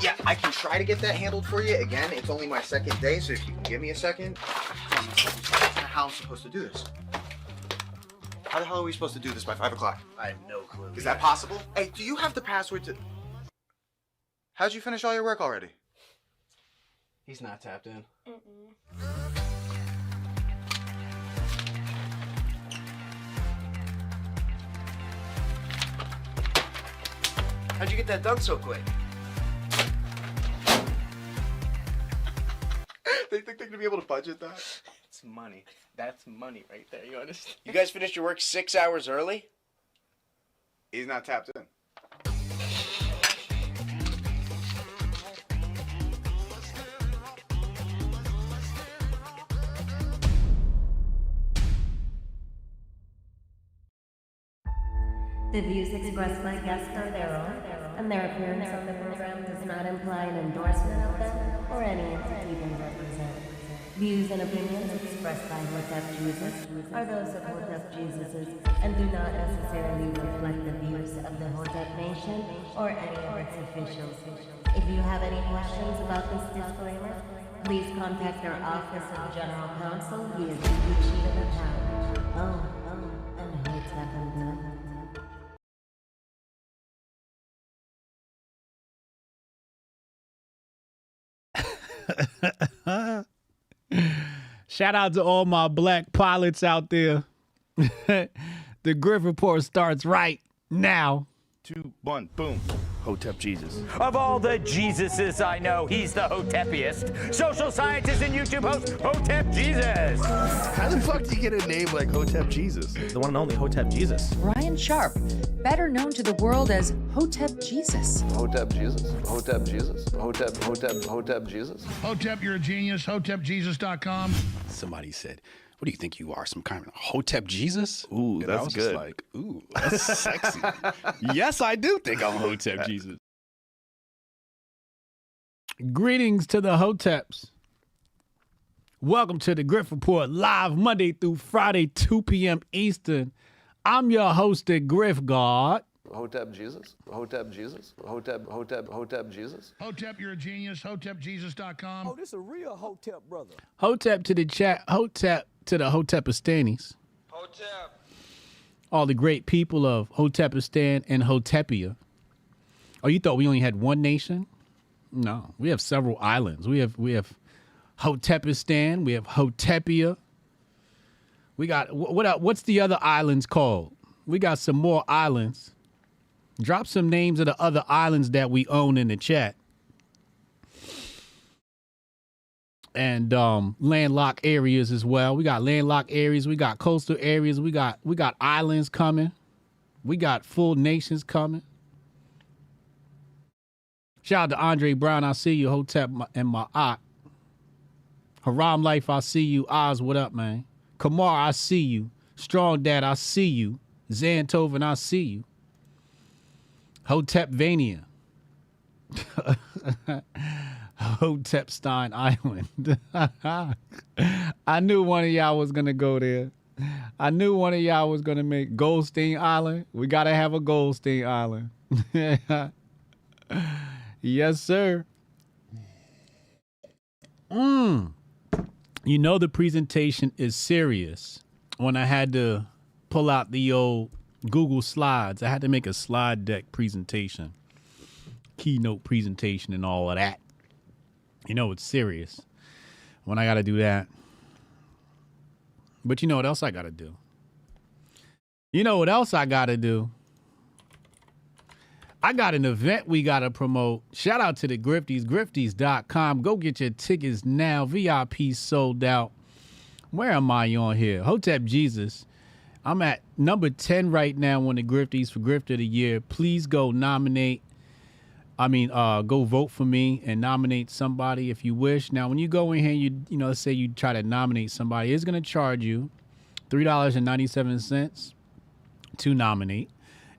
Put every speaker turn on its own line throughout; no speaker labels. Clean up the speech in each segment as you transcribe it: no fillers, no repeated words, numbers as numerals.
Yeah, I can try to get that handled for you. Again, it's only my second day, so if you can give me a second. How am I supposed to do this? How the hell are we supposed to do this by 5 o'clock?
I have no clue.
Is that possible? Hey, do you have the password to... How'd you finish all your work already?
He's not tapped in. How'd you get that done so quick?
They think they're gonna be able to budget that?
It's money. That's money right there, you understand? You guys finished your work 6 hours early?
He's not tapped in.
The views expressed by guests are their own, and their appearance on the program does not imply an endorsement of them or any entity they represent. Views and opinions expressed by Hotep Jesus are those of Hotep Jesus's and do not necessarily reflect the views of the Hotep Nation or any of its officials. If you have any questions about this disclaimer, please contact our Office of General Counsel via the sheet of the town. And Hotep and them.
Shout out to all my black pilots out there. The Grift Report starts right now.
2, 1, boom. Hotep Jesus.
Of all the Jesuses I know, he's the Hotepiest. Social scientist and YouTube host, Hotep Jesus.
How the fuck do you get a name like Hotep Jesus?
The one and only Hotep Jesus.
Ryan Sharp, better known to the world as Hotep Jesus.
Hotep Jesus. Hotep Jesus. Hotep Jesus.
Hotep, you're a genius. HotepJesus.com.
Somebody said, what do you think you are, some kind of Hotep Jesus?
Ooh,
and
that's
I was
good.
Just like, ooh, that's sexy. Yes, I do think I'm Hotep Jesus.
Greetings to the Hoteps. Welcome to the Grift Report, live Monday through Friday, 2 p.m. Eastern. I'm your host, the Grift God.
Hotep Jesus. Hotep Jesus. Hotep Jesus.
Hotep, you're a genius. HotepJesus.com.
Oh, this is a real Hotep brother.
Hotep to the chat. Hotep to the Hotepistanis.
Hotep.
All the great people of Hotepistan and Hotepia. Oh, you thought we only had one nation? No, we have several islands. We have Hotepistan. We have Hotepia. We got what's the other islands called? We got some more islands. Drop some names of the other islands that we own in the chat. And landlocked areas as well. We got landlocked areas. We got coastal areas. We got islands coming. We got full nations coming. Shout out to Andre Brown. I see you, Hotep and my aunt. Haram Life, I see you. Oz, what up, man? Kamar, I see you. Strong Dad, I see you. Zantoven, I see you. Hotepvania. Hotepstein Island. I knew one of y'all was going to go there. I knew one of y'all was going to make Goldstein Island. We got to have a Goldstein Island. Yes, sir. You know the presentation is serious when I had to pull out the old Google Slides. I had to make a slide deck presentation, keynote presentation and all of that. You know it's serious when I got to do that. But you know what else I got to do? You know what else I got to do? I got an event we got to promote. Shout out to the Grifties, grifties.com. Go get your tickets now. VIP sold out. Where am I on here? Hotep Jesus. I'm at number 10 right now on the Grifties for Grift of the Year. Please go go vote for me and nominate somebody if you wish. Now, when you go in here, let's say you try to nominate somebody, it's going to charge you $3.97 to nominate.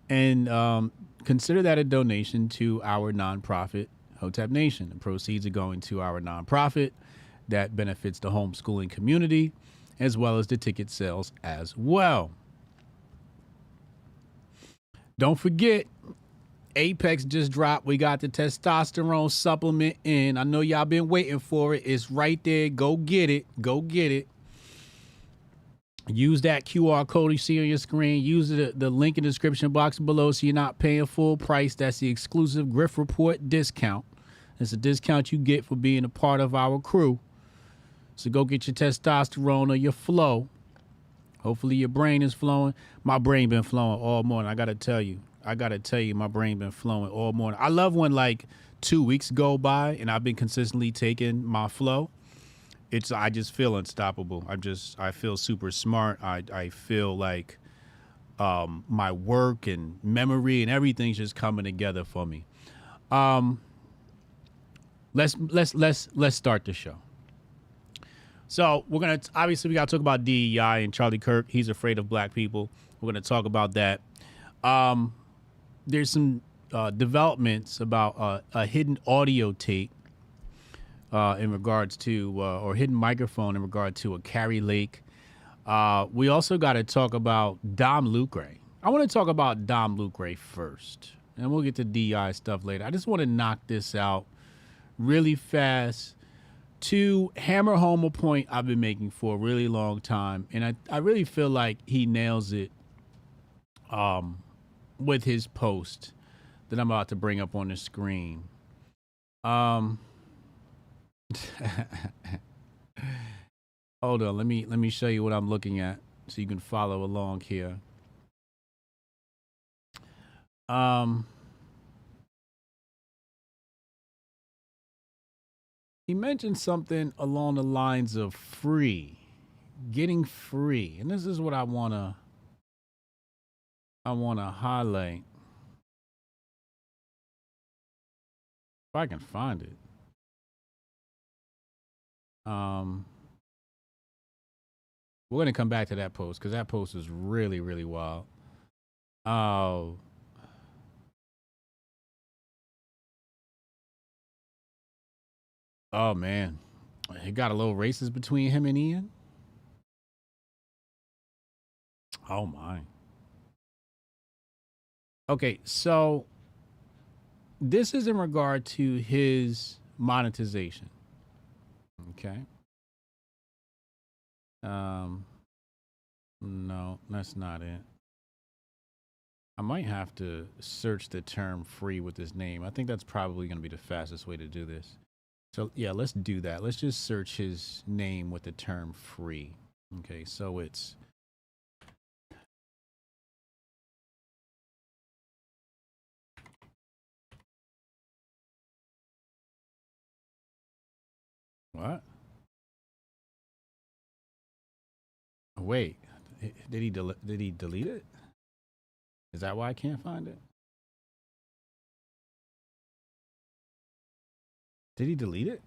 And consider that a donation to our nonprofit, Hotep Nation. The proceeds are going to our nonprofit that benefits the homeschooling community, as well as the ticket sales as well. Don't forget, Apex just dropped. We got the testosterone supplement in. I know y'all been waiting for it. It's right there. Go get it. Go get it. Use that QR code you see on your screen. Use the link in the description box below so you're not paying full price. That's the exclusive Grift Report discount. It's a discount you get for being a part of our crew. So go get your testosterone or your flow. Hopefully your brain is flowing. My brain been flowing all morning. I got to tell you, my brain been flowing all morning. I love when like 2 weeks go by and I've been consistently taking my flow. I just feel unstoppable. I feel super smart. I feel like my work and memory and everything's just coming together for me. Let's start the show. So we got to talk about DEI and Charlie Kirk. He's afraid of black people. We're gonna talk about that. There's some developments about a hidden audio tape in regards to, or hidden microphone in regard to a Carrie Lake. We also got to talk about Dom Lucre. I want to talk about Dom Lucre first, and we'll get to DEI stuff later. I just want to knock this out really fast to hammer home a point I've been making for a really long time, and I really feel like he nails it with his post that I'm about to bring up on the screen. Hold on, let me show you what I'm looking at so you can follow along here. He mentioned something along the lines of getting free. And this is what I want to highlight. If I can find it. We're going to come back to that post because that post is really, really wild. Oh, man. It got a little racist between him and Ian. Oh, my. Okay, so this is in regard to his monetization. Okay. No, that's not it. I might have to search the term free with his name. I think that's probably going to be the fastest way to do this. So, yeah, let's do that. Let's just search his name with the term free. Okay, so it's... What? Wait, did he delete it? Is that why I can't find it? Did he delete it?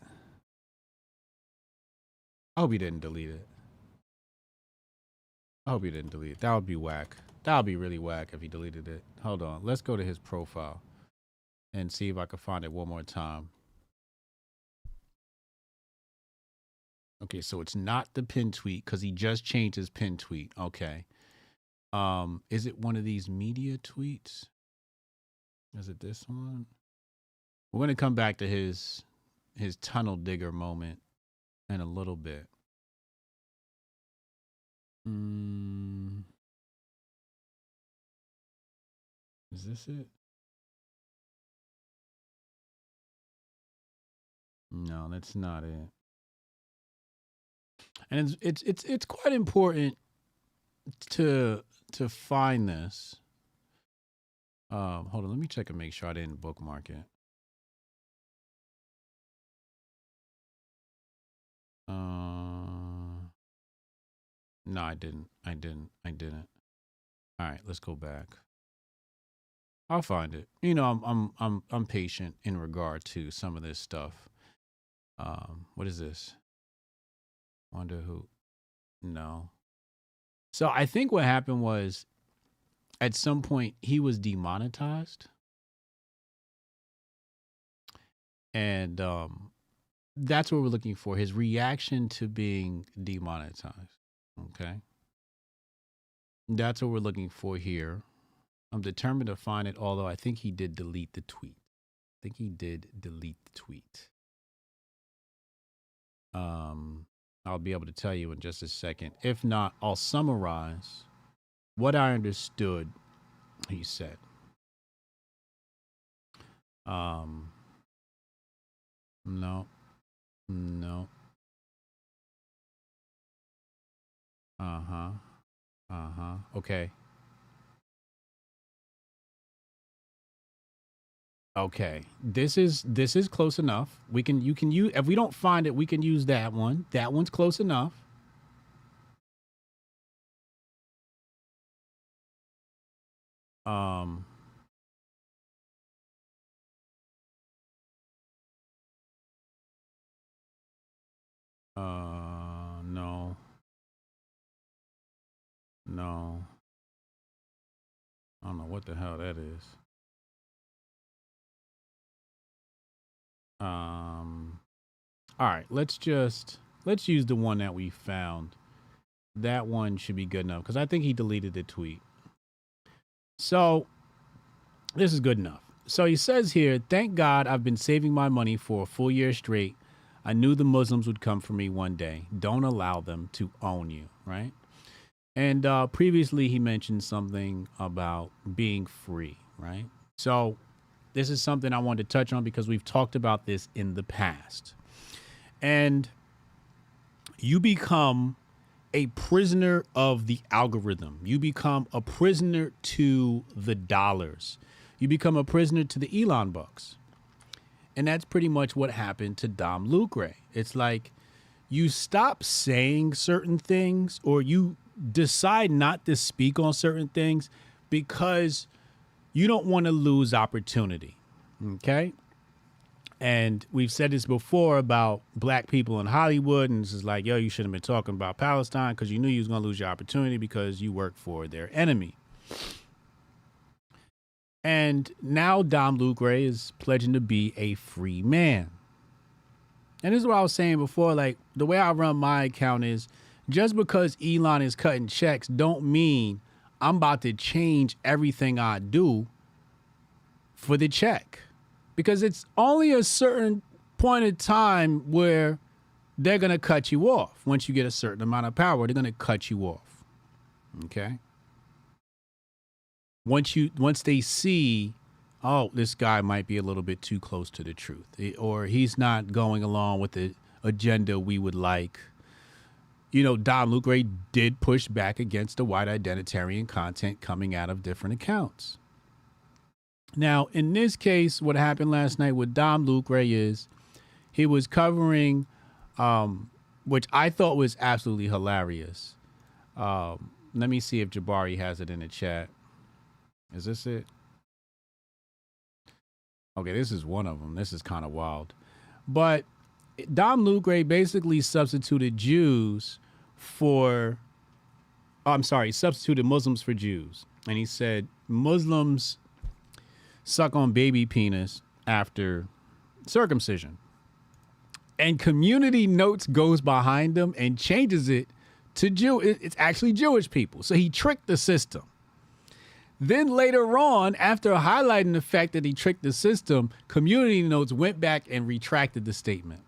I hope he didn't delete it. I hope he didn't delete it. That would be whack. That would be really whack if he deleted it. Hold on. Let's go to his profile and see if I can find it one more time. Okay, so it's not the pin tweet because he just changed his pin tweet. Okay. Is it one of these media tweets? Is it this one? We're going to come back to his tunnel digger moment in a little bit. Is this it? No, that's not it. And it's quite important to find this. Hold on, let me check and make sure I didn't bookmark it. No, I didn't. All right, let's go back. I'll find it. You know, I'm patient in regard to some of this stuff. What is this? Wonder who? No. So I think what happened was at some point he was demonetized. And that's what we're looking for, his reaction to being demonetized. Okay. That's what we're looking for here. I'm determined to find it, although I think he did delete the tweet. I'll be able to tell you in just a second. If not, I'll summarize what I understood he said. No. Okay. Okay. This is close enough. You can use, if we don't find it, we can use that one. That one's close enough. No. I don't know what the hell that is. All right, let's use the one that we found. That one should be good enough because I think he deleted the tweet. So this is good enough. So he says here, thank God I've been saving my money for a full year straight. I knew the Muslims would come for me one day. Don't allow them to own you, right? And previously he mentioned something about being free, right? So this is something I wanted to touch on because we've talked about this in the past. And you become a prisoner of the algorithm. You become a prisoner to the dollars. You become a prisoner to the Elon bucks. And that's pretty much what happened to Dom Lucre. It's like you stop saying certain things or you decide not to speak on certain things because you don't want to lose opportunity. Okay. And we've said this before about black people in Hollywood. And it's just like, yo, you shouldn't have been talking about Palestine because you knew you was going to lose your opportunity because you work for their enemy. And now Dom Lucre is pledging to be a free man. And this is what I was saying before. Like, the way I run my account is just because Elon is cutting checks don't mean I'm about to change everything I do for the check. Because it's only a certain point in time where they're going to cut you off. Once you get a certain amount of power, they're going to cut you off. Okay? Once they see, oh, this guy might be a little bit too close to the truth, or he's not going along with the agenda we would like. You know, Dom Lucre did push back against the white identitarian content coming out of different accounts. Now, in this case, what happened last night with Dom Lucre is he was covering, which I thought was absolutely hilarious. Let me see if Jabari has it in the chat. Is this it? Okay, this is one of them. This is kind of wild. But Dom Lucre basically substituted substituted Muslims for Jews. And he said Muslims suck on baby penis after circumcision. And Community Notes goes behind them and changes it to Jew. It's actually Jewish people. So he tricked the system. Then later on, after highlighting the fact that he tricked the system, Community Notes went back and retracted the statement.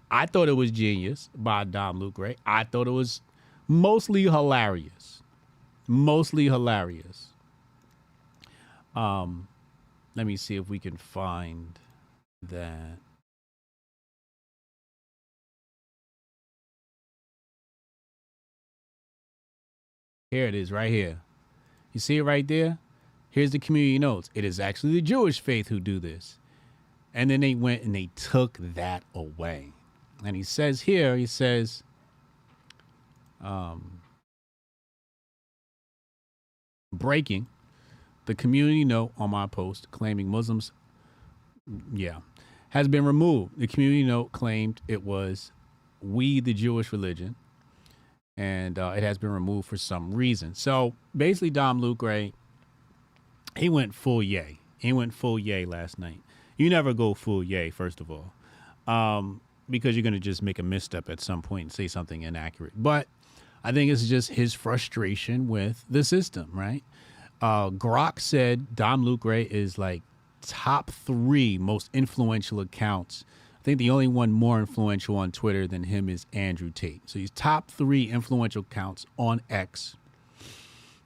I thought it was genius by Dom Lucre. I thought it was mostly hilarious. Let me see if we can find that. Here it is right here. You see it right there? Here's the Community Notes. It is actually the Jewish faith who do this. And then they went and they took that away. And he says here, breaking, the Community Note on my post claiming Muslims, has been removed. The Community Note claimed it was we, the Jewish religion, and it has been removed for some reason. So basically, Dom Lucre, he went full yay. He went full yay last night. You never go full yay, first of all, because you're going to just make a misstep at some point and say something inaccurate. But I think it's just his frustration with the system, right? Grok said Dom Lucre is like top 3 most influential accounts. I think the only one more influential on Twitter than him is Andrew Tate. So he's top 3 influential accounts on X,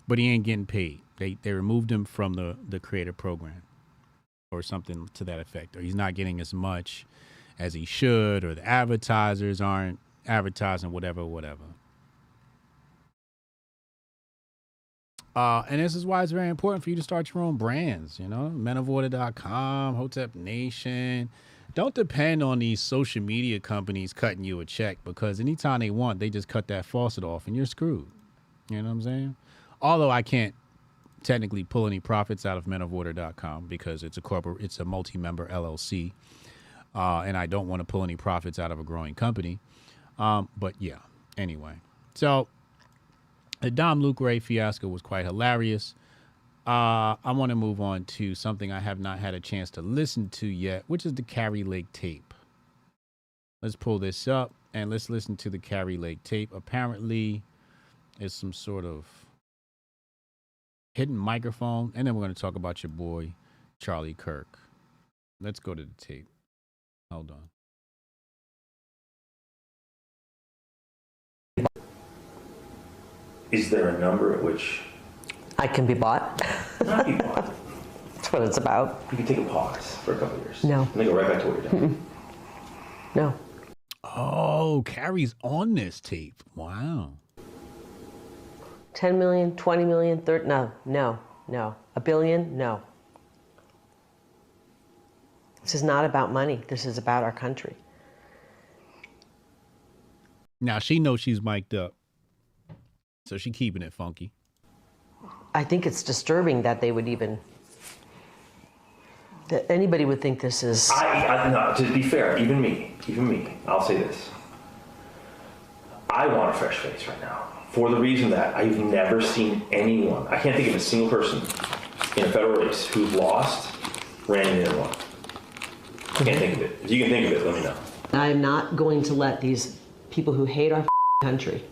but he ain't getting paid. They removed him from the creator program or something to that effect, or he's not getting as much as he should, or the advertisers aren't advertising, whatever. And this is why it's very important for you to start your own brands, you know, menoforder.com, Hotep Nation. Don't depend on these social media companies cutting you a check, because anytime they want, they just cut that faucet off and you're screwed. You know what I'm saying? Although I can't technically pull any profits out of menoforder.com because it's a multi-member LLC. And I don't want to pull any profits out of a growing company. But yeah, anyway. So the Dom Lucre fiasco was quite hilarious. I want to move on to something I have not had a chance to listen to yet, which is the Carrie Lake tape. Let's pull this up and let's listen to the Carrie Lake tape. Apparently, it's some sort of hidden microphone, and then we're going to talk about your boy, Charlie Kirk. Let's go to the tape. Hold on.
Is there a number at which
I can be bought?
not be bought?
That's what it's about.
You can take a pause for a couple of years.
No.
And then go right back to what you're doing.
No.
Oh, Carrie's on this tape. Wow.
10 million, 20 million, 30, no. A billion, no. This is not about money. This is about our country.
Now, she knows she's mic'd up, so she keeping it funky.
I think it's disturbing that they would even, that anybody would think this is...
No, to be fair, even me, I'll say this. I want a fresh face right now, for the reason that I've never seen anyone, I can't think of a single person in a federal race who's lost, ran in and won. I can't think of it. If you can think of it, let me know.
I'm not going to let these people who hate our country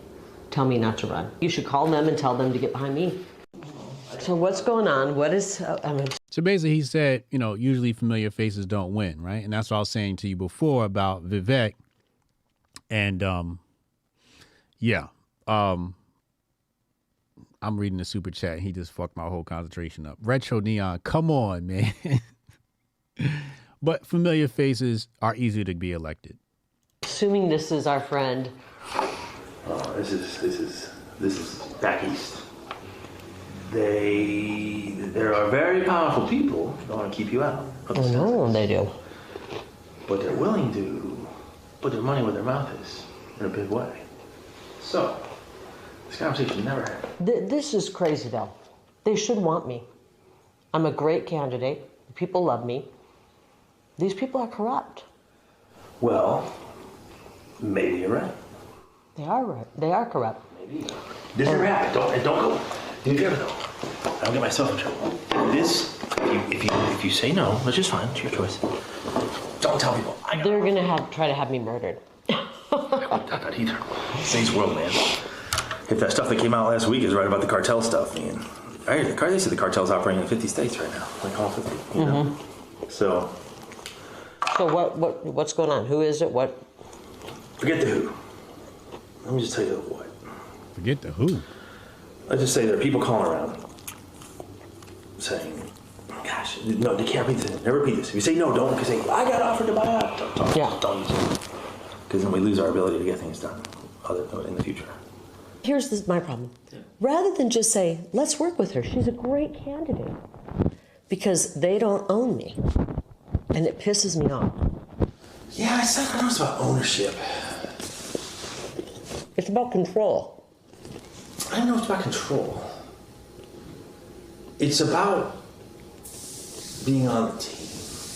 tell me not to run. You should call them and tell them to get behind me. So what's going on? What is...
So basically he said, you know, usually familiar faces don't win, right? And that's what I was saying to you before about Vivek. And, I'm reading the super chat. He just fucked my whole concentration up. Retro Neon, come on, man. But familiar faces are easy to be elected.
Assuming this is our friend.
This is back east. There are very powerful people that want to keep you out.
Oh, no, they do.
But they're willing to put their money where their mouth is in a big way. So, this conversation never happened.
This is crazy, though. They should want me. I'm a great candidate. People love me. These people are corrupt.
Well, maybe you're right.
They are right. They are corrupt.
Maybe. This never happened. Don't go. Do you ever though? I'll get myself in trouble. If you say no, which is fine, it's your choice. Don't tell people.
They're gonna try to have me murdered.
I wouldn't doubt that either. Today's world, man. If that stuff that came out last week is right about the cartel stuff, man. They said the cartel's operating in 50 states right now, like all 50. You know? So
what's going on? Who is it? What?
Forget the who. Let me just tell you the what.
Forget the who.
Let's just say there are people calling around saying, gosh, no, they can't repeat this. Never repeat this. If you say no, don't, because say, I got offered to buy out. Don't use it. Because then we lose our ability to get things done in the future.
Here's my problem. Rather than just say, let's work with her, she's a great candidate. Because they don't own me. And it pisses me off.
Yeah, I don't know it's about ownership.
It's about control.
I don't know it's about control. It's about being on the team.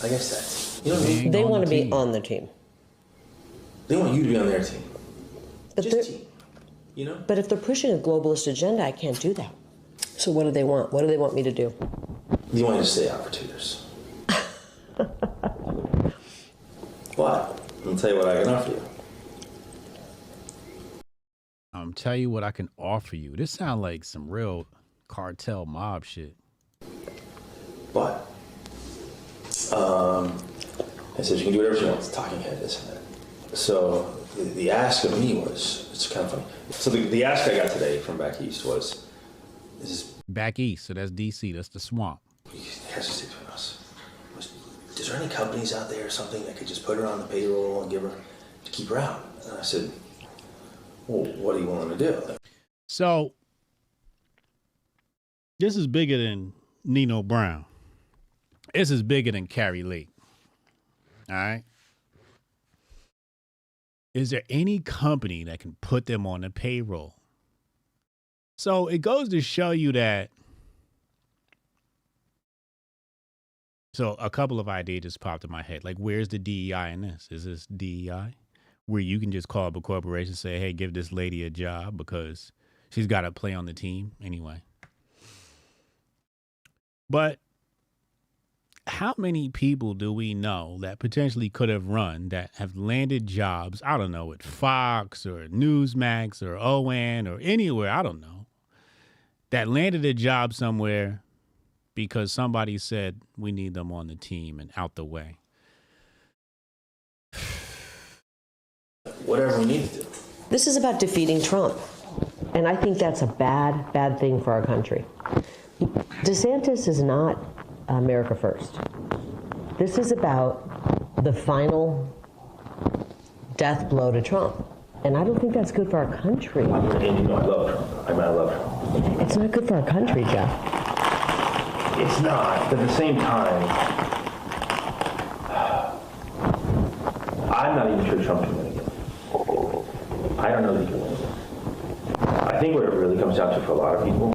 I guess that's, you know what I mean?
They want to be on the team.
They want you to be on their team.
But
just team. You know?
But if they're pushing a globalist agenda, I can't do that. So what do they want? What do they want me to do?
You want me to stay out for 2 years. What? Let me tell you what I can offer you.
tell you what I can offer you. This sounds like some real cartel mob shit.
But I said, you can do whatever you want. It's talking head, this and that. So the ask of me was, it's kind of funny. So the ask I got today from back east was,
back east, so that's DC, that's the swamp.
He has to stay between us. Is there any companies out there or something that could just put her on the payroll and give her, to keep her out? And I said, well, what are you willing to do?
So this is bigger than Nino Brown. This is bigger than Carrie Lake. All right. Is there any company that can put them on the payroll? So it goes to show you that. So a couple of ideas just popped in my head. Like, where's the DEI in this? Is this DEI where you can just call up a corporation and say, hey, give this lady a job because she's got to play on the team anyway? But how many people do we know that potentially could have run that have landed jobs, I don't know, at Fox or Newsmax or OAN or anywhere, I don't know, that landed a job somewhere because somebody said we need them on the team and out the way?
Whatever we need to do.
This is about defeating Trump. And I think that's a bad, bad thing for our country. DeSantis is not America first. This is about the final death blow to Trump. And I don't think that's good for our country.
And you know I love Trump. I love Trump.
It's not good for our country, Jeff.
It's not, but at the same time, I'm not even sure Trump can win again. I don't know that he can win again. I think what it really comes down to for a lot of people,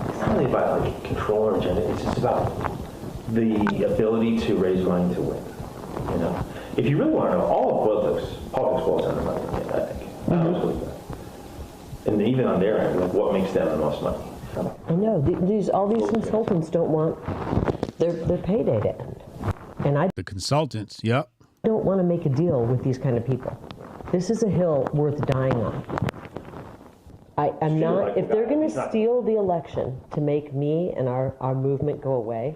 it's not really about like control or agenda, it's just about the ability to raise money to win. You know? If you really want to know, all of politics boils down to money, I think. Absolutely. And even on their end, like what makes them the most money?
I know all these consultants don't want their payday to end, and
the consultants, yep,
don't want to make a deal with these kind of people. This is a hill worth dying on. I'm not. If they're going to steal the election to make me and our movement go away,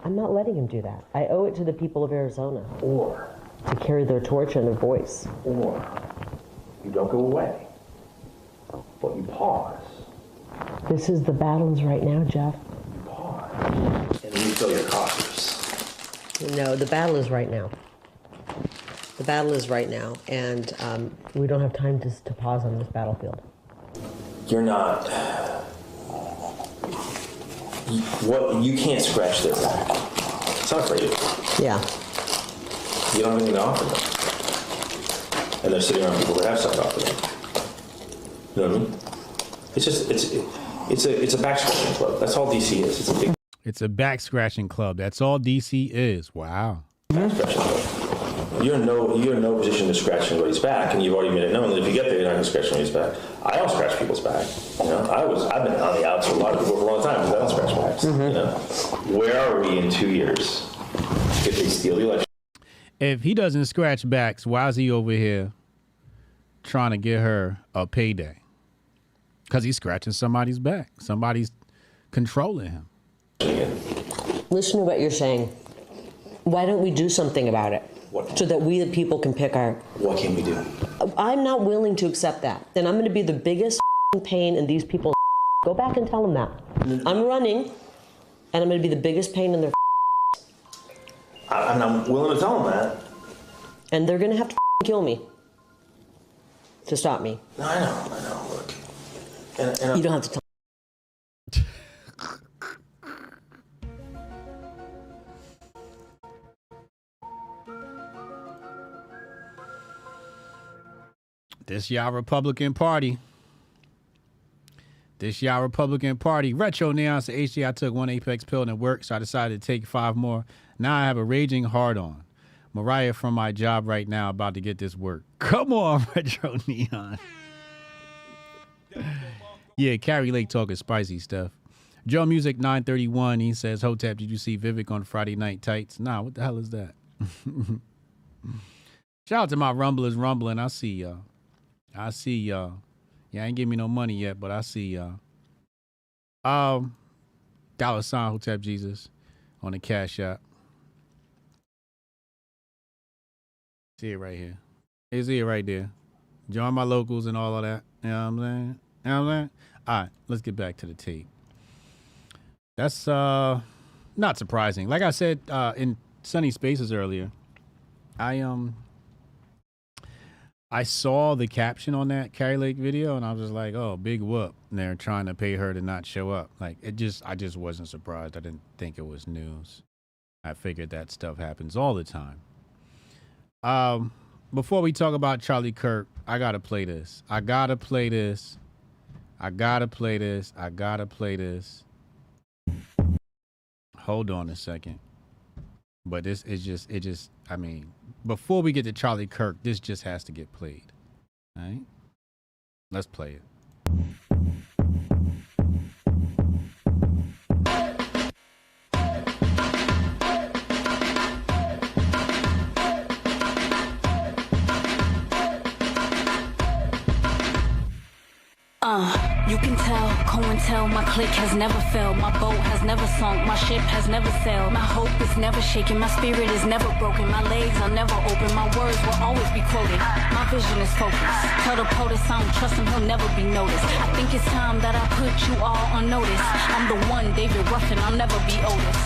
I'm not letting them do that. I owe it to the people of Arizona,
or
to carry their torch and their voice,
or you don't go away, but you pause.
This is the battles right now, Jeff.
And then you fill your coffers.
No, the battle is right now. The battle is right now, and we don't have time to pause on this battlefield.
You're not. You can't scratch their back. It's not afraid of you.
Yeah.
You don't have anything to offer them. And they're sitting around people that have stuff to offer them. You know what I mean? It's just it's a back scratching club. That's all DC is.
It's a back scratching club. That's all DC is. Wow.
Back scratching club. You're in no position to scratch anybody's back, and you've already made it known that if you get there, you're not going to scratch anybody's back. I don't scratch people's back. You know, I've been on the outs with a lot of people for a long time because I don't scratch backs. Mm-hmm. You know, where are we in 2 years if they steal the election?
If he doesn't scratch backs, why is he over here trying to get her a payday? Because he's scratching somebody's back. Somebody's controlling him.
Listen to what you're saying. Why don't we do something about it? So that we, the people, can pick our...
What can we do?
I'm not willing to accept that. Then I'm going to be the biggest pain in these people's... Go back and tell them that. I'm running, and I'm going to be the biggest pain in their...
I'm willing to tell them that.
And they're going to have to kill me to stop me.
No, I know. Look. And
you don't have to tell.
This y'all Republican Party. Retro Neon said, HG, I took 1 Apex pill and it worked, so I decided to take 5 more. Now I have a raging hard-on. Mariah from my job right now about to get this work. Come on, Retro Neon. Yeah, Carrie Lake talking spicy stuff. Joe Music 931, he says, Hotep, did you see Vivek on Friday Night Tights? Nah, what the hell is that? Shout out to my rumblers rumbling. I see y'all. Yeah, ain't give me no money yet, but I see y'all. $ Hotep Jesus on the Cash App. See it right here. You see it right there. Join my locals and all of that. You know what I'm saying? You know what I'm saying? All right, let's get back to the tape. That's not surprising. Like I said in Sunny Spaces earlier, I saw the caption on that Carrie Lake video, and I was just like, "Oh, big whoop!" And they're trying to pay her to not show up. Like I just wasn't surprised. I didn't think it was news. I figured that stuff happens all the time. Before we talk about Charlie Kirk, I gotta play this. I gotta play this. Hold on a second. But this is just, I mean, before we get to Charlie Kirk, this just has to get played. All right? Let's play it.
You can tell, COINTEL, my clique has never failed. My boat has never sunk, my ship has never sailed. My hope is never shaken, my spirit is never broken. My legs are never open, my words will always be quoted. My vision is focused. Tell the POTUS I don't trust him, he'll never be noticed. I think it's time that I put you all on notice. I'm the one, David Ruffin, I'll never be Otis.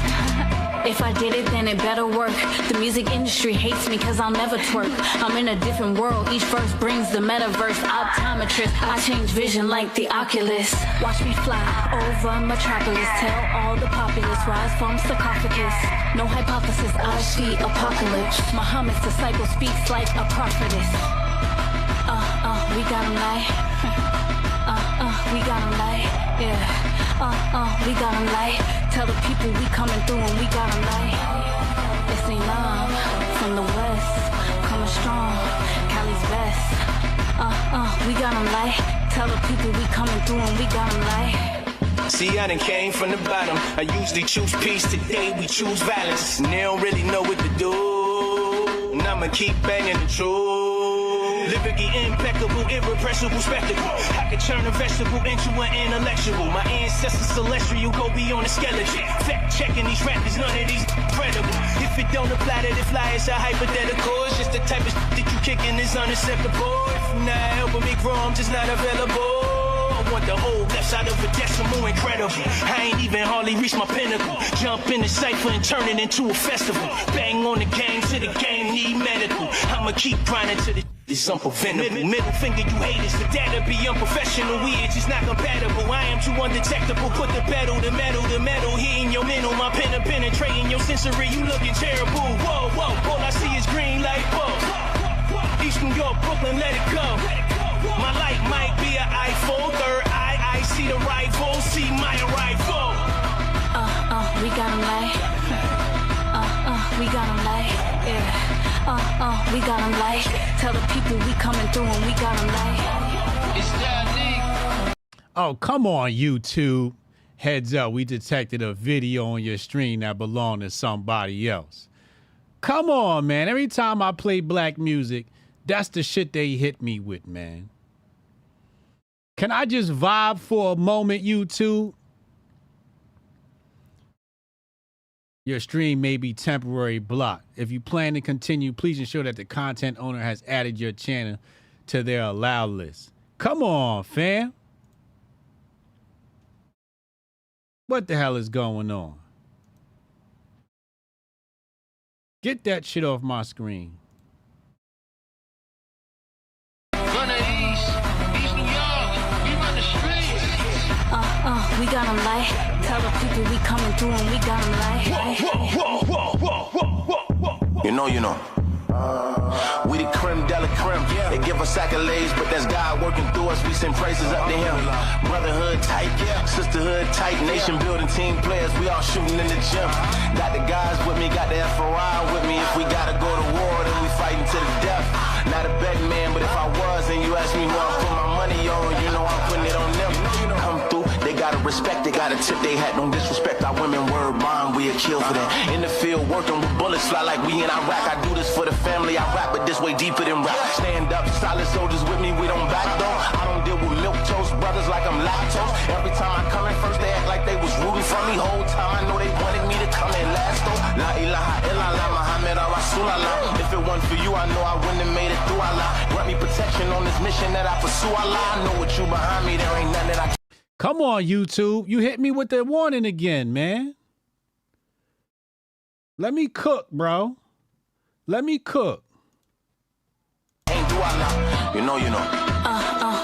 If I did it, then it better work. The music industry hates me cause I'll never twerk. I'm in a different world, each verse brings the metaverse. Optometrist, I change vision like the Oculus. Watch me fly over Metropolis. Tell all the populace, rise from sarcophagus. No hypothesis, I see apocalypse. Muhammad's disciple speaks like a prophetess. We got him like we got him like, yeah. We got him like. Tell the people we coming through and we got him like. It's love from the west, coming strong, Cali's best. We got him like. Tell the people we coming through and we got him like.
See, I done came from the bottom. I usually choose peace, today we choose violence. And they don't really know what to do. And I'ma keep banging the truth. Lyrically impeccable, irrepressible spectacle. I could turn a vegetable into an intellectual. My ancestors celestial, go beyond the skeleton. Fact checking these rappers, none of these credible. If it don't apply to the fly, it's a hypothetical. It's just the type of that you kicking is unacceptable. If you're not helping me grow, I'm just not available. I want the whole left side of a decimal, incredible. I ain't even hardly reached my pinnacle. Jump in the cypher and turn it into a festival. Bang on the game till the game need medical. I'ma keep grinding till it's unpreventable. Middle finger, you haters, the data be unprofessional. We are just not compatible. I am too undetectable. Put the pedal, the metal hitting your mental. My pen penetrating your sensory. You looking terrible. Whoa, all I see is green light bulbs. East New York, Brooklyn, let it go. My light might be an iPhone. Third eye, I see the rival. See my arrival.
We got him like. We got him like. Yeah. We got him like. Tell the people we coming through and we got him like. It's that.
Oh, come on, YouTube. Heads up, we detected a video on your stream that belonged to somebody else. Come on, man. Every time I play black music, that's the shit they hit me with, man. Can I just vibe for a moment, YouTube? Your stream may be temporarily blocked. If you plan to continue, please ensure that the content owner has added your channel to their allowed list. Come on, fam. What the hell is going on? Get that shit off my screen.
We got him like. Tell the people we coming through and we got him like.
You know. We the creme de la creme. They give us accolades, but that's God working through us. We send praises up to him. Brotherhood tight, sisterhood tight, nation building team players. We all shooting in the gym. Got the guys with me, got the FOI with me. If we gotta go to war, then we fighting to the death. Not a betting man, but if I was and you ask me who I put my money on, you know I'm putting it on them. Come through, they gotta respect. They got a tip they hat, don't disrespect our women. Word bond, we'll kill for that. In the field, working with bullets, fly like we in Iraq. I do this for the family, I rap, but this way deeper than rap. Stand up, solid soldiers with me, we don't back though. I don't deal with milk toast brothers like I'm lactose. Every time I come in first, they act like they was rooting for me. Whole time I know they wanted me to come in last though. La ilaha illallah, Muhammad Rasulallah. If it wasn't for you, I know I wouldn't have made it through Allah. Grant me protection on this mission that I pursue. Allah, I know with you behind me, there ain't nothing that I.
Come on, YouTube. You hit me with the warning again, man. Let me cook, bro. Let me cook.
Ain't do Allah. You know.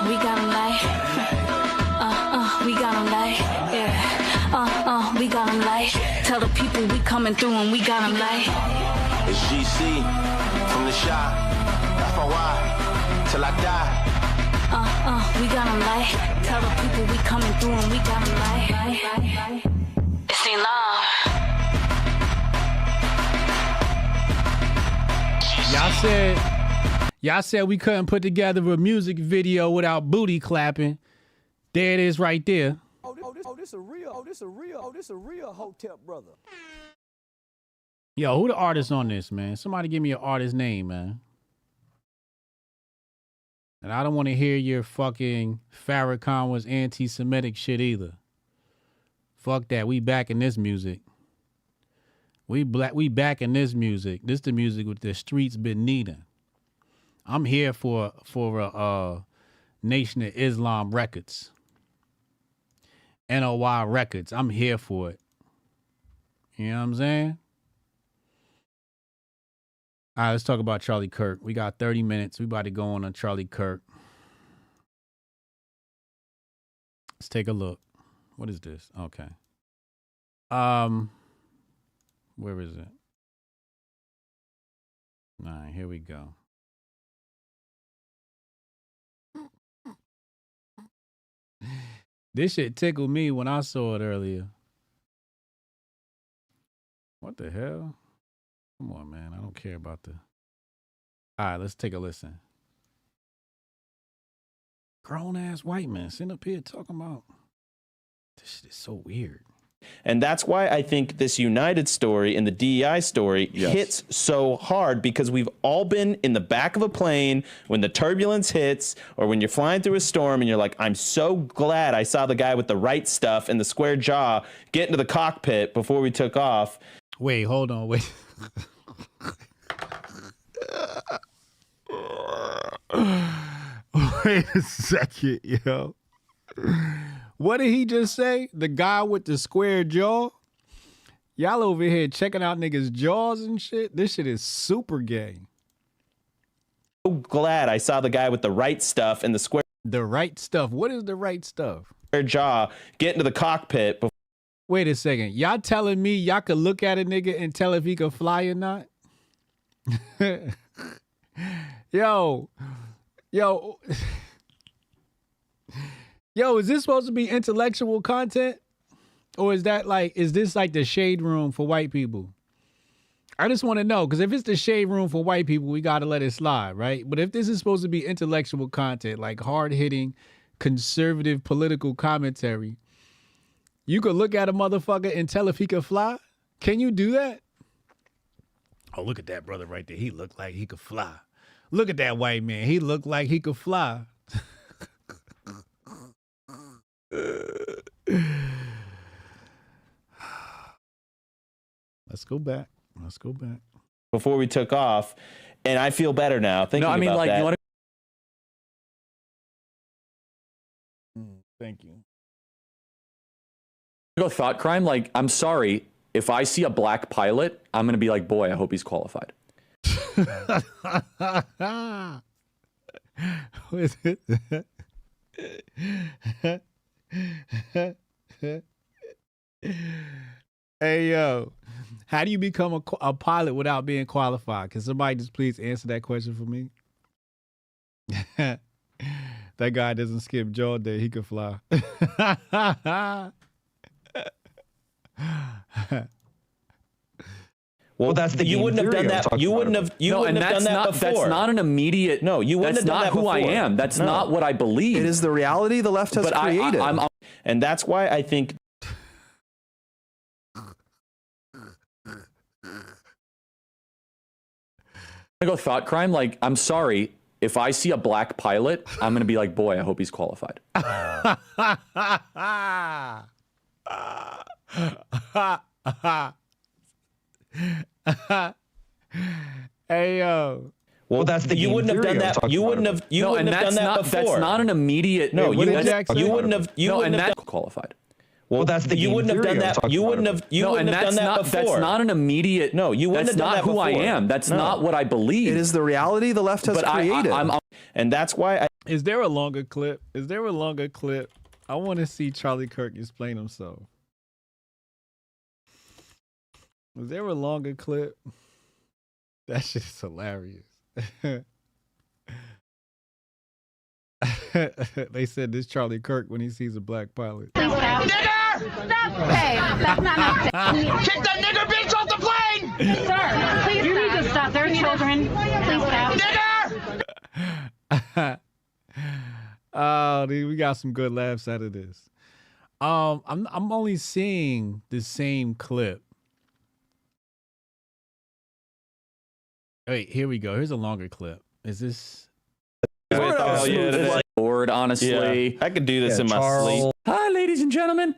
We got 'em like. We got 'em like. Yeah. We got 'em like. Tell the people we coming through and we got 'em like.
It's GC from the shop. FOI till I die.
We got 'em like. Tell the people we coming through and we got 'em like. It's in love.
Y'all said we couldn't put together a music video without booty clapping. There it is right there.
This a real Hotep brother.
Yo, who the artist on this, man? Somebody give me an artist name, man. And I don't want to hear your fucking Farrakhan was anti-Semitic shit either. Fuck that. We back in this music. We back in this music. This the music with the streets been needing. I'm here for Nation of Islam Records. NOY Records. I'm here for it. You know what I'm saying? All right, let's talk about Charlie Kirk. We got 30 minutes. We about to go on Charlie Kirk. Let's take a look. What is this? Okay. Where is it? All right, here we go. This shit tickled me when I saw it earlier. What the hell? Come on, man. I don't care about the... All right, let's take a listen. Grown-ass white man sitting up here talking about... This shit is so weird.
And that's why I think this United story and the DEI story hits so hard, because we've all been in the back of a plane when the turbulence hits, or when you're flying through a storm and you're like, I'm so glad I saw the guy with the right stuff and the square jaw get into the cockpit before we took off.
Wait, hold on, wait. Wait a second, yo. What did he just say? The guy with the square jaw? Y'all over here checking out niggas' jaws and shit? This shit is super gay.
So glad I saw the guy with the right stuff and the square...
The right stuff? What is the right stuff?
Square jaw get into the cockpit before...
Wait a second. Y'all telling me y'all could look at a nigga and tell if he could fly or not? Yo. Yo, is this supposed to be intellectual content? Or is this like the shade room for white people? I just want to know, because if it's the shade room for white people, we got to let it slide, right? But if this is supposed to be intellectual content, like hard-hitting, conservative political commentary, you could look at a motherfucker and tell if he could fly? Can you do that? Oh, look at that brother right there. He looked like he could fly. Look at that white man. He looked like he could fly. Let's go back.
Before we took off, and I feel better now thinking about that.
You want
to... Thank you.
Go thought crime? Like, I'm sorry, if I see a black pilot, I'm gonna be like, boy, I hope he's qualified.
What is it? Hey, yo, how do you become a pilot without being qualified? Can somebody just please answer that question for me? That guy doesn't skip jaw day. He could fly.
Well, that's the you wouldn't have done that. You wouldn't have. You wouldn't have done that before.
That's not an immediate.
No, you wouldn't have done that before.
That's not who I am. That's not what I believe.
It is the reality the left has created.
And that's why I think
I go thought crime. Like, I'm sorry. If I see a black pilot, I'm going to be like, boy, I hope he's qualified.
Hey, yo.
Well, that's the you wouldn't have done that. You wouldn't have. You wouldn't have done that before.
That's not an immediate.
No,
you
wouldn't have. You wouldn't have
qualified.
Well, that's the you wouldn't have done that. You wouldn't have. You wouldn't have done that before.
That's not an immediate.
No, you wouldn't have done that before.
That's not who I am. That's not what I believe.
It is the reality the left has created.
And that's why I.
Is there a longer clip? Is there a longer clip? I want to see Charlie Kirk explain himself. Is there a longer clip? That shit's hilarious. They said this Charlie Kirk when he sees a black pilot.
Nigger! Stop! Hey, that's not nice. Kick that nigger bitch off the plane! Sir, please you need to stop. There are children. Please stop. Nigger!
Oh, dude, we got some good laughs out of this. I'm only seeing the same clip. Wait, here we go. Here's a longer clip. Is this?
Oh, yeah, bored, honestly.
Yeah, I could do this in my sleep.
Hi, ladies and gentlemen.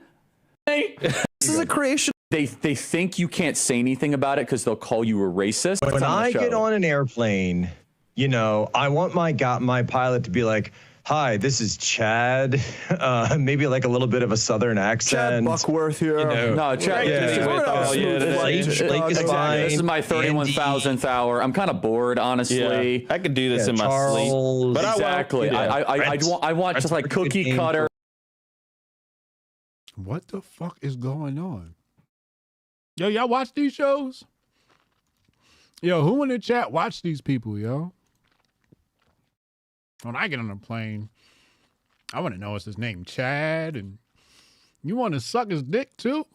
Hey.
This is a creation.
They think you can't say anything about it because they'll call you a racist.
When I get on an airplane, you know, I want my pilot to be like, "Hi, this is Chad." Maybe like a little bit of a southern accent.
Chad Buckworth here.
You know,
no, Chad. This is my 31,000th hour. I'm kind of bored, honestly.
Yeah, I could do this in my sleep.
But exactly. I want just like cookie cutter.
What the fuck is going on? Yo, y'all watch these shows? Yo, who in the chat watch these people, yo? When I get on a plane, I want to know what's his name, Chad, and you want to suck his dick too?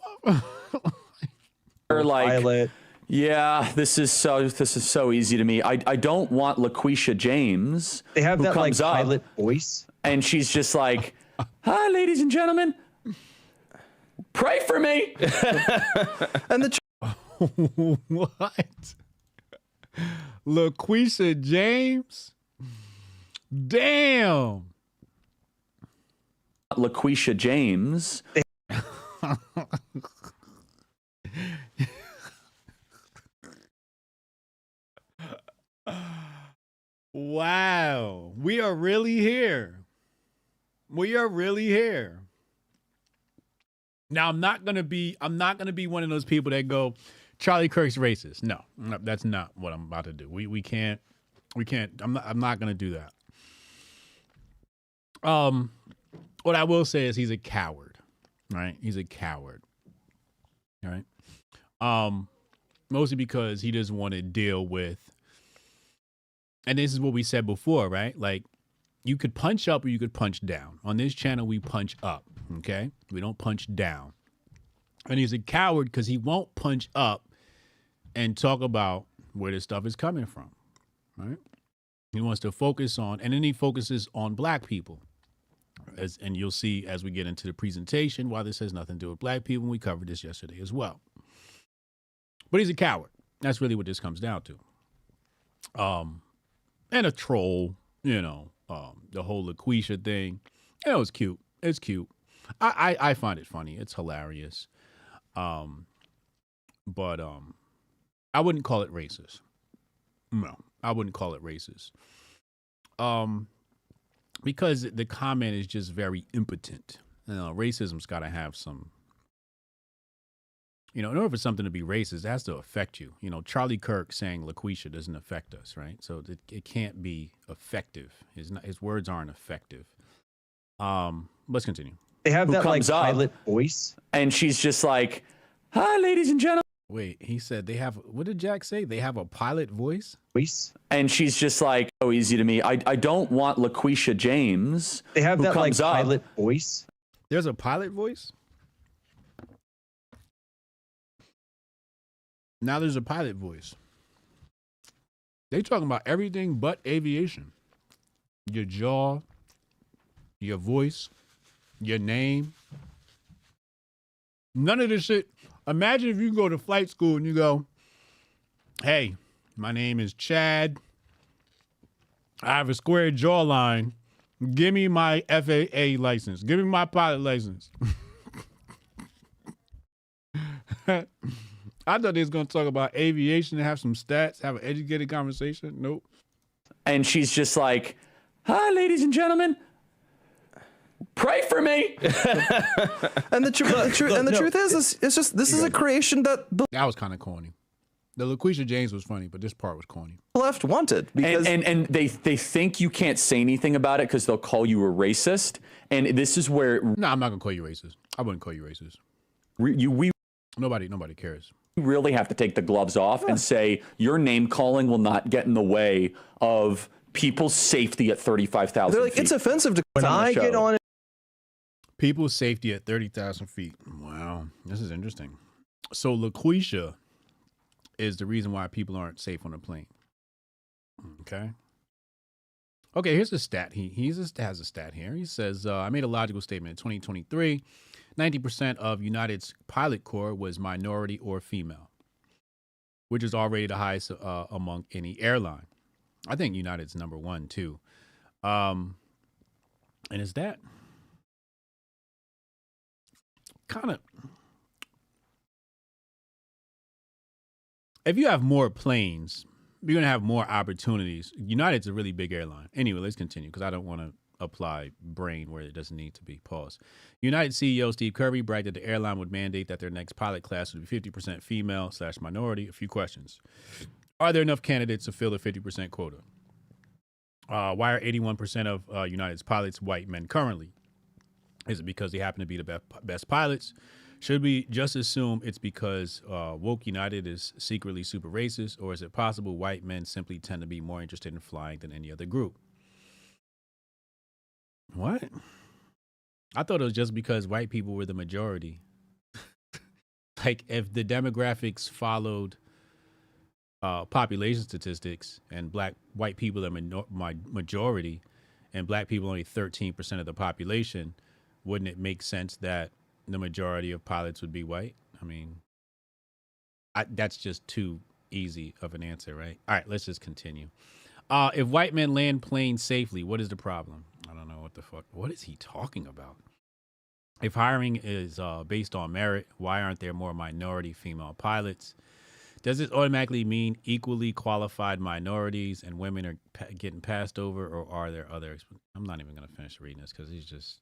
Or like, pilot. Yeah, this is so easy to me. I don't want LaQuisha James.
They have
who
that
comes
like
up,
pilot voice,
and she's just like, "Hi, ladies and gentlemen, pray for me."
And the
what? LaQuisha James? Damn.
LaQuisha James.
Wow. We are really here. We are really here. Now I'm not gonna be one of those people that go, Charlie Kirk's racist. No, that's not what I'm about to do. We can't I'm not gonna do that. What I will say is he's a coward, right? He's a coward, right? Mostly because he doesn't want to deal with, and this is what we said before, right? Like, you could punch up or you could punch down. On this channel, we punch up, okay? We don't punch down. And he's a coward because he won't punch up and talk about where this stuff is coming from, right? He wants to focus on, and then he focuses on black people. And you'll see as we get into the presentation why this has nothing to do with black people. And we covered this yesterday as well. But he's a coward. That's really what this comes down to. And a troll, you know, the whole LaQuisha thing. You know, it's cute. It's cute. I find it funny. It's hilarious. But I wouldn't call it racist. No, I wouldn't call it racist. Because the comment is just very impotent. You know, racism's got to have some, you know, in order for something to be racist, it has to affect you. You know, Charlie Kirk saying LaQuisha doesn't affect us, right? So it can't be effective. His words aren't effective. Let's continue.
They have that like pilot voice.
And she's just like, "Hi, ladies and gentlemen."
Wait, he said they have, what did Jack say? They have a pilot voice?
And she's just like, so easy to me. I don't want LaQuisha James.
They have that like pilot voice.
There's a pilot voice? Now there's a pilot voice. They talking about everything but aviation. Your jaw, your voice, your name, None of this shit. Imagine if you go to flight school and you go, hey, my name is Chad. I have a square jawline. Give me my FAA license. Give me my pilot license. I thought they was going to talk about aviation and have some stats, have an educated conversation. Nope.
And she's just like, hi, ladies and gentlemen. Pray for me.
And the truth is, it's just this is a creation that the
that was kind of corny. The LaQuisha James was funny, but this part was corny.
left wanted because
and they think you can't say anything about it because they'll call you a racist. And this is where
no, I'm not gonna call you racist. I wouldn't call you racist. Nobody cares.
We really have to take the gloves off and say your name calling will not get in the way of people's safety at 35,000
they're like,
feet.
it's offensive to
when I get on it.
People's safety at 30,000 feet. Wow, this is interesting. So LaQuisha is the reason why people aren't safe on a plane. Okay. Okay, here's a stat. He has a stat here. He says, I made a logical statement. In 2023, 90% of United's pilot corps was minority or female, which is already the highest among any airline. I think United's number one, too. And is that kind of... If you have more planes, you're going to have more opportunities. United's a really big airline. Anyway, let's continue because I don't want to apply brain where it doesn't need to be. Pause. United CEO Steve Kirby bragged that the airline would mandate that their next pilot class would be 50% female/minority. A few questions. Are there enough candidates to fill the 50% quota? Why are 81% of United's pilots white men currently? Is it because they happen to be the best pilots? Should we just assume it's because woke United is secretly super racist, or is it possible white men simply tend to be more interested in flying than any other group? What? I thought it was just because white people were the majority. Like if the demographics followed population statistics and white people are majority and black people only 13% of the population, wouldn't it make sense that the majority of pilots would be white? I mean, that's just too easy of an answer, right? All right, let's just continue. If white men land planes safely, what is the problem? I don't know what the fuck. What is he talking about? If hiring is based on merit, why aren't there more minority female pilots? Does this automatically mean equally qualified minorities and women are getting passed over, or are there other? I'm not even going to finish reading this because he's just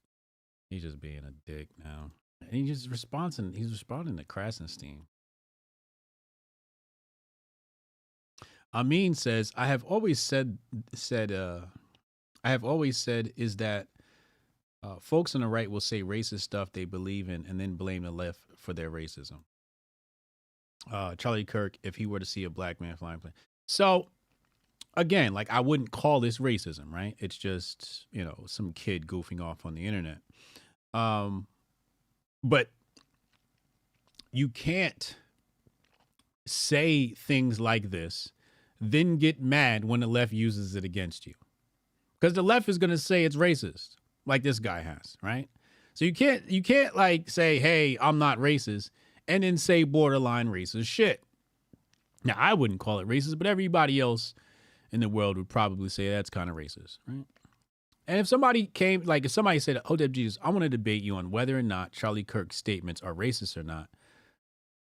being a dick now. And he's responding to Krasenstein. Amin says, I have always said is that folks on the right will say racist stuff they believe in and then blame the left for their racism. Charlie Kirk, if he were to see a black man flying a plane. So again, like I wouldn't call this racism, right? It's just, some kid goofing off on the internet. But you can't say things like this, then get mad when the left uses it against you. Because the left is going to say it's racist, like this guy has, right? So you can't like say, hey, I'm not racist, and then say borderline racist shit. Now, I wouldn't call it racist, but everybody else in the world would probably say that's kind of racist, right? And if somebody said, Hotep Jesus, I want to debate you on whether or not Charlie Kirk's statements are racist or not,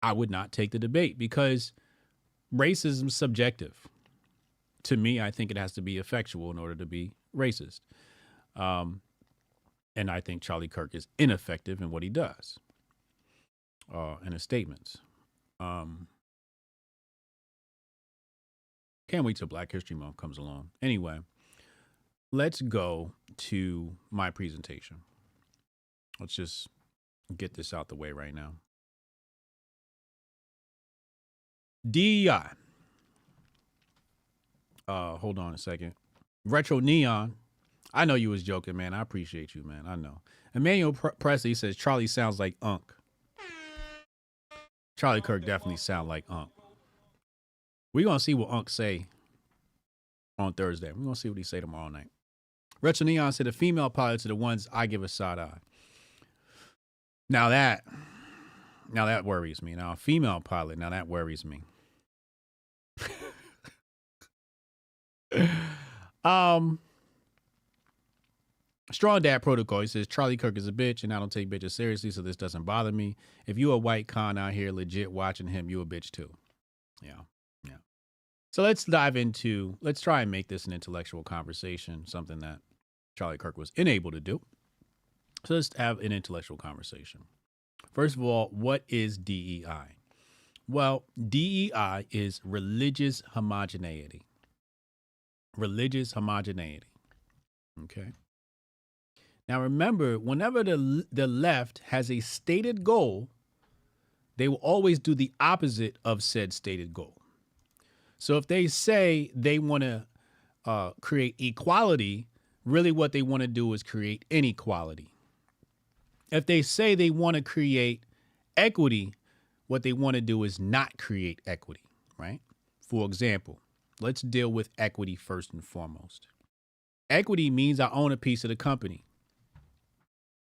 I would not take the debate because racism is subjective. To me, I think it has to be effectual in order to be racist. And I think Charlie Kirk is ineffective in what he does in his statements. Can't wait till Black History Month comes along. Anyway. Let's go to my presentation. Let's just get this out the way right now. DEI. Hold on a second. Retro Neon. I know you was joking, man. I appreciate you, man. I know. Emmanuel Presley says Charlie sounds like Unc. Charlie Kirk definitely sound like Unc. We're going to see what Unc say on Thursday. We're going to see what he say tomorrow night. Retro Neon said the female pilots are the ones I give a side eye. Now that Now that worries me. Now a female pilot, now that worries me. Strong Dad Protocol. He says Charlie Kirk is a bitch, and I don't take bitches seriously, so this doesn't bother me. If you a white con out here legit watching him, you a bitch too. Yeah. So let's dive into, let's try and make this an intellectual conversation, something that Charlie Kirk was unable to do. So let's have an intellectual conversation. First of all, what is DEI? Well, DEI is religious homogeneity. Religious homogeneity. Okay. Now remember, whenever the left has a stated goal, they will always do the opposite of said stated goal. So if they say they want to create equality, really what they want to do is create inequality. If they say they want to create equity, what they want to do is not create equity, right? For example, let's deal with equity first and foremost. Equity means I own a piece of the company.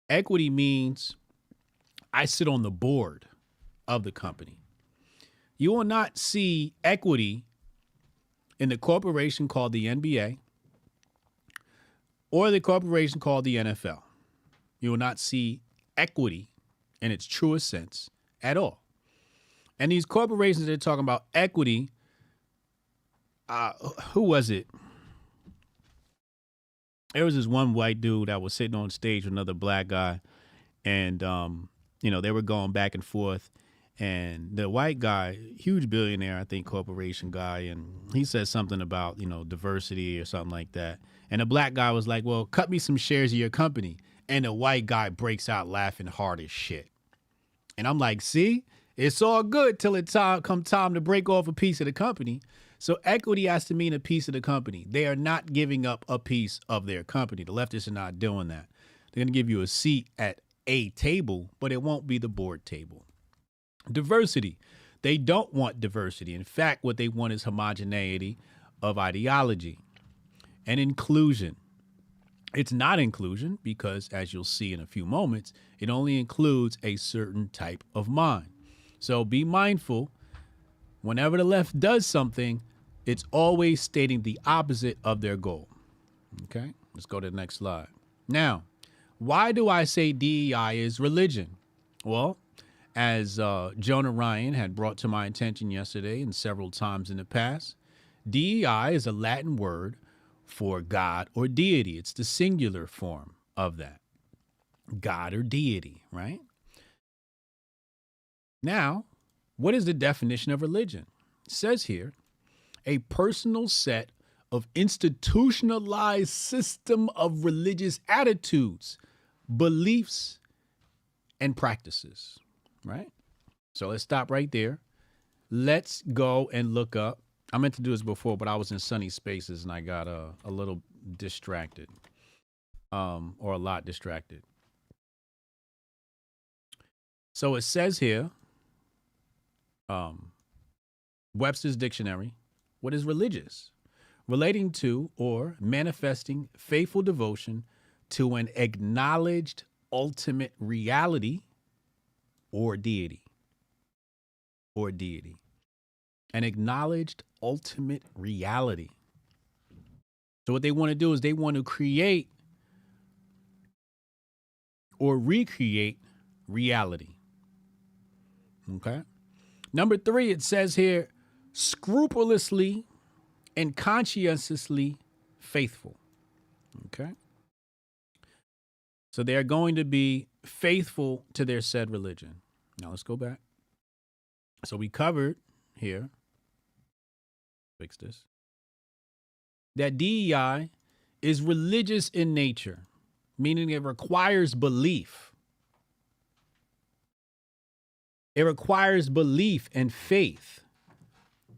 Equity means I sit on the board of the company. You will not see equity in the corporation called the NBA or the corporation called the NFL. You will not see equity in its truest sense at all. And these corporations that are talking about equity, who was it? There was this one white dude that was sitting on stage with another black guy, and they were going back and forth. And the white guy, huge billionaire, I think, corporation guy, and he said something about, diversity or something like that. And the black guy was like, well, cut me some shares of your company. And the white guy breaks out laughing hard as shit. And I'm like, see, it's all good till it come time to break off a piece of the company. So equity has to mean a piece of the company. They are not giving up a piece of their company. The leftists are not doing that. They're going to give you a seat at a table, but it won't be the board table. Diversity. They don't want diversity. In fact, what they want is homogeneity of ideology. And inclusion. It's not inclusion because, as you'll see in a few moments, it only includes a certain type of mind. So be mindful. Whenever the left does something, it's always stating the opposite of their goal. Okay, let's go to the next slide. Now, why do I say DEI is religion? Well, as Jonah Ryan had brought to my attention yesterday and several times in the past, DEI is a Latin word for God or deity. It's the singular form of that. God or deity, right? Now, what is the definition of religion? It says here, a personal set of institutionalized system of religious attitudes, beliefs, and practices, right? So let's stop right there. Let's go and look up. I meant to do this before, but I was in sunny spaces and I got a little distracted, or a lot distracted. So it says here, Webster's Dictionary, what is religious? Relating to or manifesting faithful devotion to an acknowledged ultimate reality or deity. Or deity. An acknowledged ultimate reality. So what they want to do is they want to create or recreate reality. Okay? Number 3, it says here, scrupulously and conscientiously faithful. Okay? So they're going to be faithful to their said religion. Now let's go back. So we covered here, fix this, that DEI is religious in nature, meaning it requires belief. It requires belief and faith.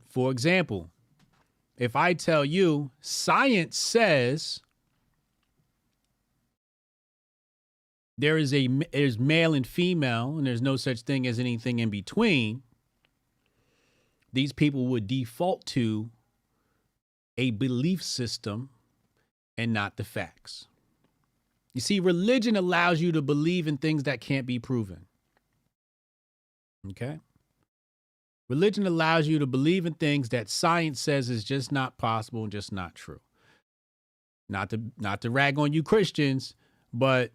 For example, if I tell you science says there's male and female and there's no such thing as anything in between, these people would default to a belief system and not the facts. You see, religion allows you to believe in things that can't be proven. Okay? Religion allows you to believe in things that science says is just not possible and just not true. Not to rag on you Christians, but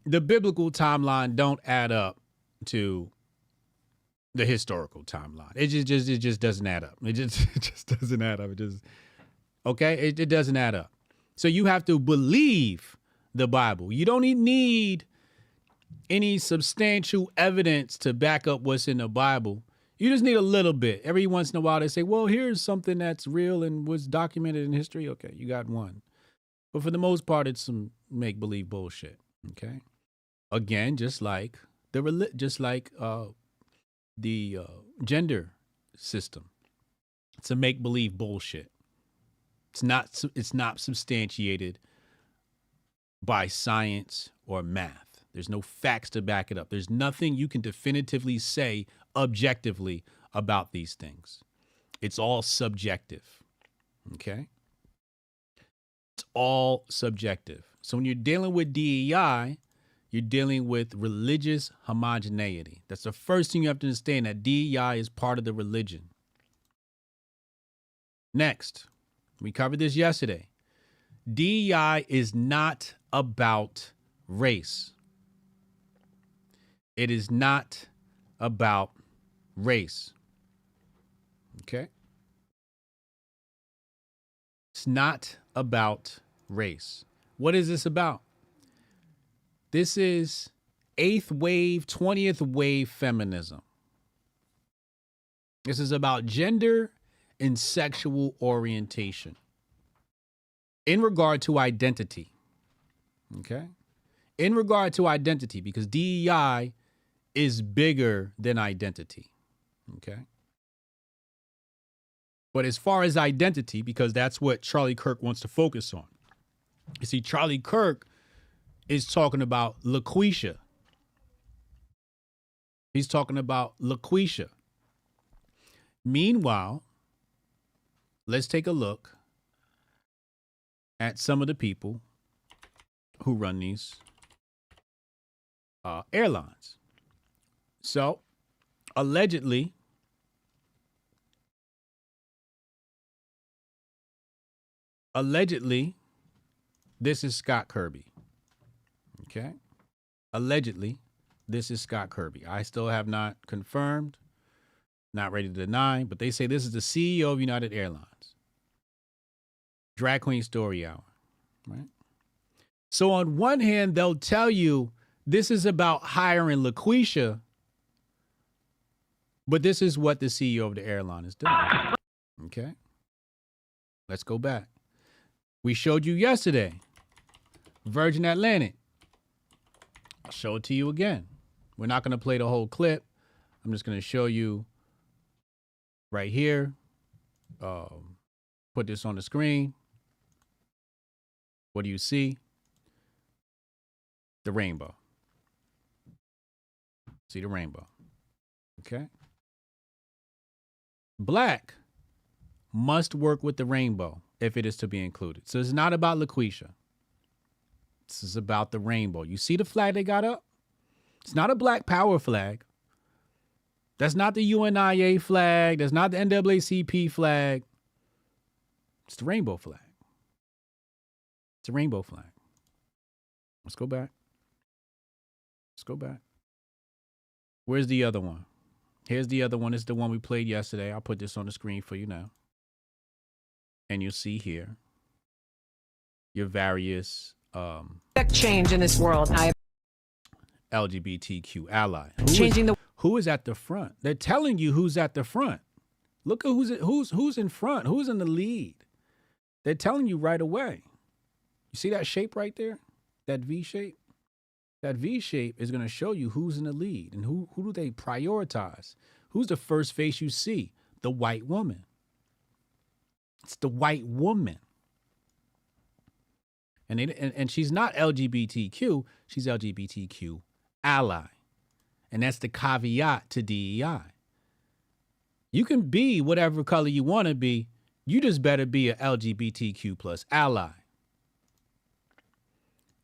the biblical timeline don't add up to the historical timeline. It just doesn't add up. It just doesn't add up. It doesn't add up. So you have to believe the Bible. You don't need any substantial evidence to back up what's in the Bible. You just need a little bit. Every once in a while they say, well, here's something that's real and was documented in history. Okay, you got one. But for the most part, it's some make-believe bullshit. Okay? Again, just like the gender system. It's a make-believe bullshit. It's not substantiated by science or math. There's no facts to back it up. There's nothing you can definitively say objectively about these things. It's all subjective. Okay? It's all subjective. So when you're dealing with DEI, you're dealing with religious homogeneity. That's the first thing you have to understand, that DEI is part of the religion. Next, we covered this yesterday. DEI is not about race. It is not about race. Okay? It's not about race. What is this about? This is 8th wave, 20th wave feminism. This is about gender and sexual orientation in regard to identity. Okay? In regard to identity, because DEI is bigger than identity. Okay? But as far as identity, because that's what Charlie Kirk wants to focus on. You see, Charlie Kirk is talking about LaQuisha. He's talking about LaQuisha. Meanwhile, let's take a look at some of the people who run these airlines. So, allegedly, this is Scott Kirby. Okay? Allegedly, this is Scott Kirby. I still have not confirmed, not ready to deny, but they say this is the CEO of United Airlines. Drag Queen Story Hour. Right? So on one hand, they'll tell you this is about hiring LaQuisha, but this is what the CEO of the airline is doing. Okay? Let's go back. We showed you yesterday, Virgin Atlantic. I'll show it to you again. We're not going to play the whole clip. I'm just going to show you right here. Put this on the screen. What do you see? The rainbow. See the rainbow. Okay? Black must work with the rainbow if it is to be included. So it's not about LaQuisha. This is about the rainbow. You see the flag they got up? It's not a Black Power flag. That's not the UNIA flag. That's not the NAACP flag. It's the rainbow flag. It's a rainbow flag. Let's go back. Let's go back. Where's the other one? Here's the other one. It's the one we played yesterday. I'll put this on the screen for you now. And you'll see here your various
change in this world.
LGBTQ ally.
Changing
who is at the front? They're telling you who's at the front. Look at who's in front. Who's in the lead? They're telling you right away. You see that shape right there? That V shape? That V shape is going to show you who's in the lead and who do they prioritize. Who's the first face you see? The white woman. It's the white woman. And she's not LGBTQ, she's LGBTQ ally. And that's the caveat to DEI. You can be whatever color you want to be. You just better be a LGBTQ plus ally.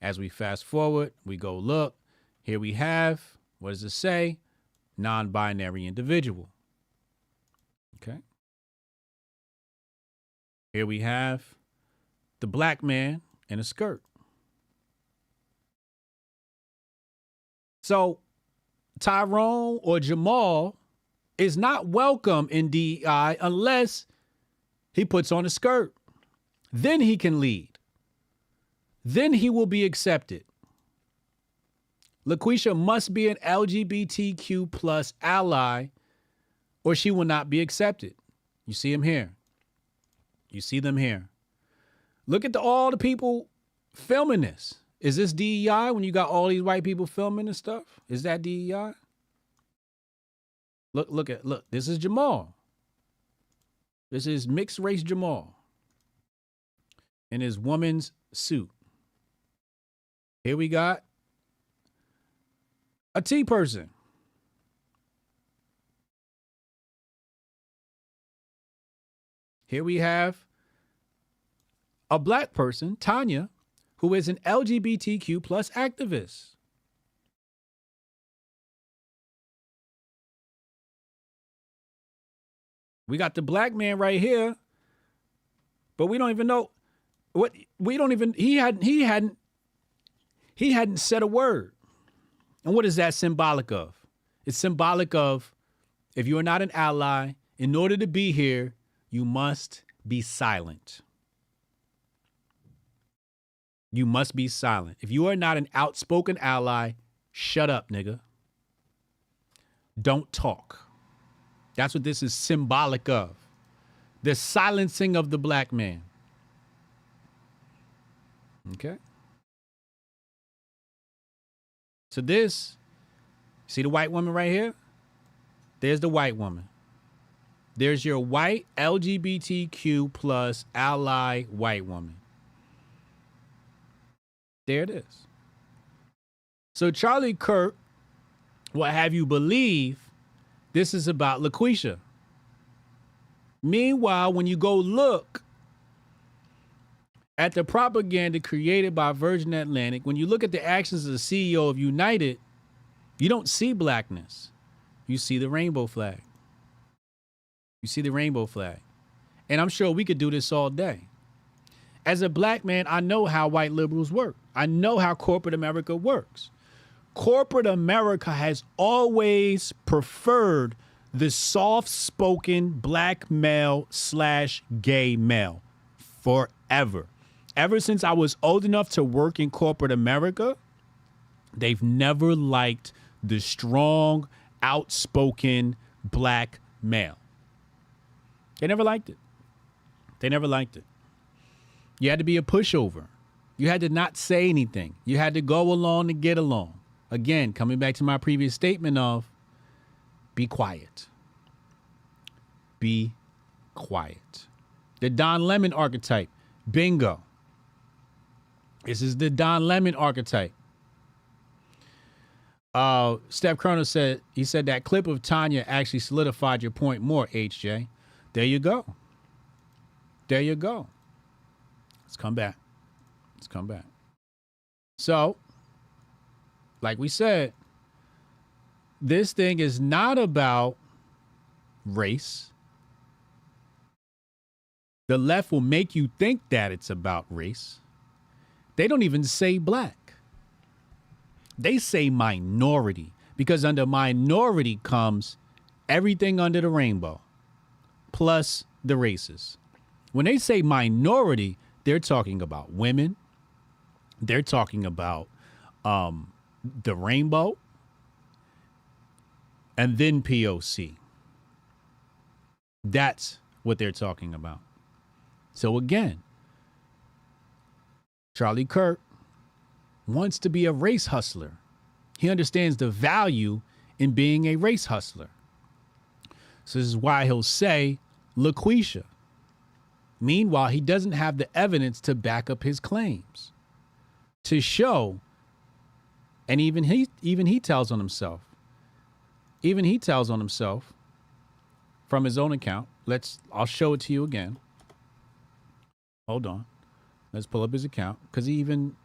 As we fast forward, we go look. Here we have, what does it say? non-binary individual. Okay. Here we have the black man in a skirt. So Tyrone or Jamal is not welcome in DEI unless he puts on a skirt. Then he can lead. Then he will be accepted. LaQuisha must be an LGBTQ plus ally or she will not be accepted. You see him here. You see them here. Look at all the people filming this. Is this DEI when you got all these white people filming and stuff? Is that DEI? Look. This is Jamal. This is mixed race Jamal in his woman's suit. Here we got a T person. Here we have a black person, Tanya, who is an LGBTQ plus activist. We got the black man right here, but we don't even know what he hadn't said a word. And what is that symbolic of? It's symbolic of if you are not an ally, in order to be here, you must be silent. You must be silent. If you are not an outspoken ally, shut up, nigga. Don't talk. That's what this is symbolic of. The silencing of the black man. Okay? So this, see the white woman right here? There's the white woman. There's your white LGBTQ plus ally white woman. There it is. So Charlie Kirk will have you believe this is about LaQuisha. Meanwhile, when you go look at the propaganda created by Virgin Atlantic, when you look at the actions of the CEO of United, you don't see blackness. You see the rainbow flag. You see the rainbow flag. And I'm sure we could do this all day. As a black man, I know how white liberals work. I know how corporate America works. Corporate America has always preferred the soft-spoken black male / gay male forever. Ever since I was old enough to work in corporate America, they've never liked the strong, outspoken black male. They never liked it. They never liked it. You had to be a pushover. You had to not say anything. You had to go along to get along. Again, coming back to my previous statement of be quiet. Be quiet. The Don Lemon archetype. Bingo. This is the Don Lemon archetype. Steph Colonel said, he said that clip of Tanya actually solidified your point more, HJ. There you go. There you go. Let's come back. Let's come back. So, like we said, this thing is not about race. The left will make you think that it's about race. They don't even say black. They say minority, because under minority comes everything under the rainbow, plus the races. When they say minority, they're talking about women. They're talking about the rainbow, and then POC. That's what they're talking about. So again, Charlie Kirk wants to be a race hustler. He understands the value in being a race hustler. So this is why he'll say LaQuisha. Meanwhile, he doesn't have the evidence to back up his claims, to show, and even he tells on himself. Even he tells on himself from his own account. I'll show it to you again. Hold on. Let's pull up his account, because he even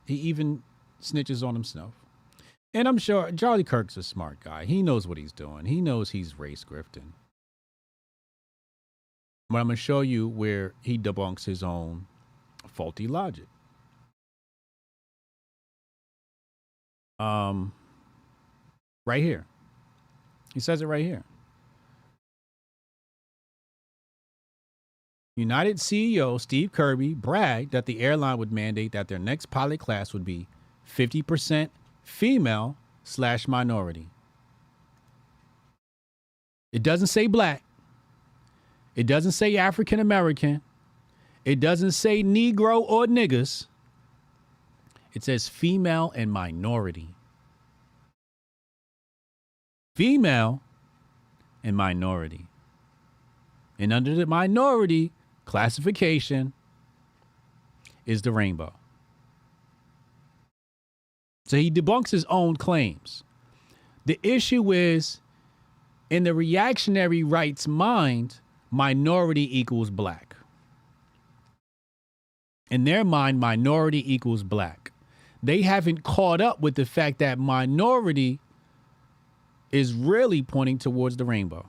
snitches on himself. And I'm sure Charlie Kirk's a smart guy. He knows what he's doing. He knows he's race grifting. But I'm going to show you where he debunks his own faulty logic. Right here. He says it right here. United CEO Steve Kirby bragged that the airline would mandate that their next pilot class would be 50% female/minority. It doesn't say black. It doesn't say African American. It doesn't say Negro or niggas. It says female and minority. Female and minority. And under the minority classification is the rainbow. So he debunks his own claims. The issue is, in the reactionary right's mind, minority equals black. In their mind, minority equals black. They haven't caught up with the fact that minority is really pointing towards the rainbow.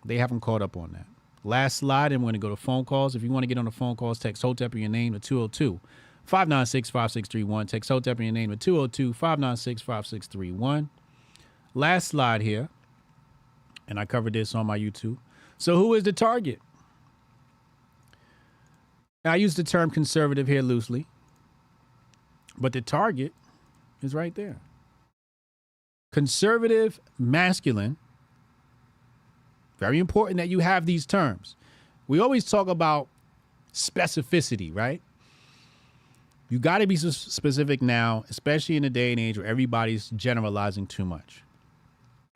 They haven't caught up on that. Last slide, and we're going to go to phone calls. If you want to get on the phone calls, text Hotep and your name to 202-596-5631. Text Hotep and your name to 202-596-5631. Last slide here, and I covered this on my YouTube. So who is the target? Now, I use the term conservative here loosely, but the target is right there. Conservative masculine. Very important that you have these terms. We always talk about specificity, right? You got to be specific now, especially in a day and age where everybody's generalizing too much.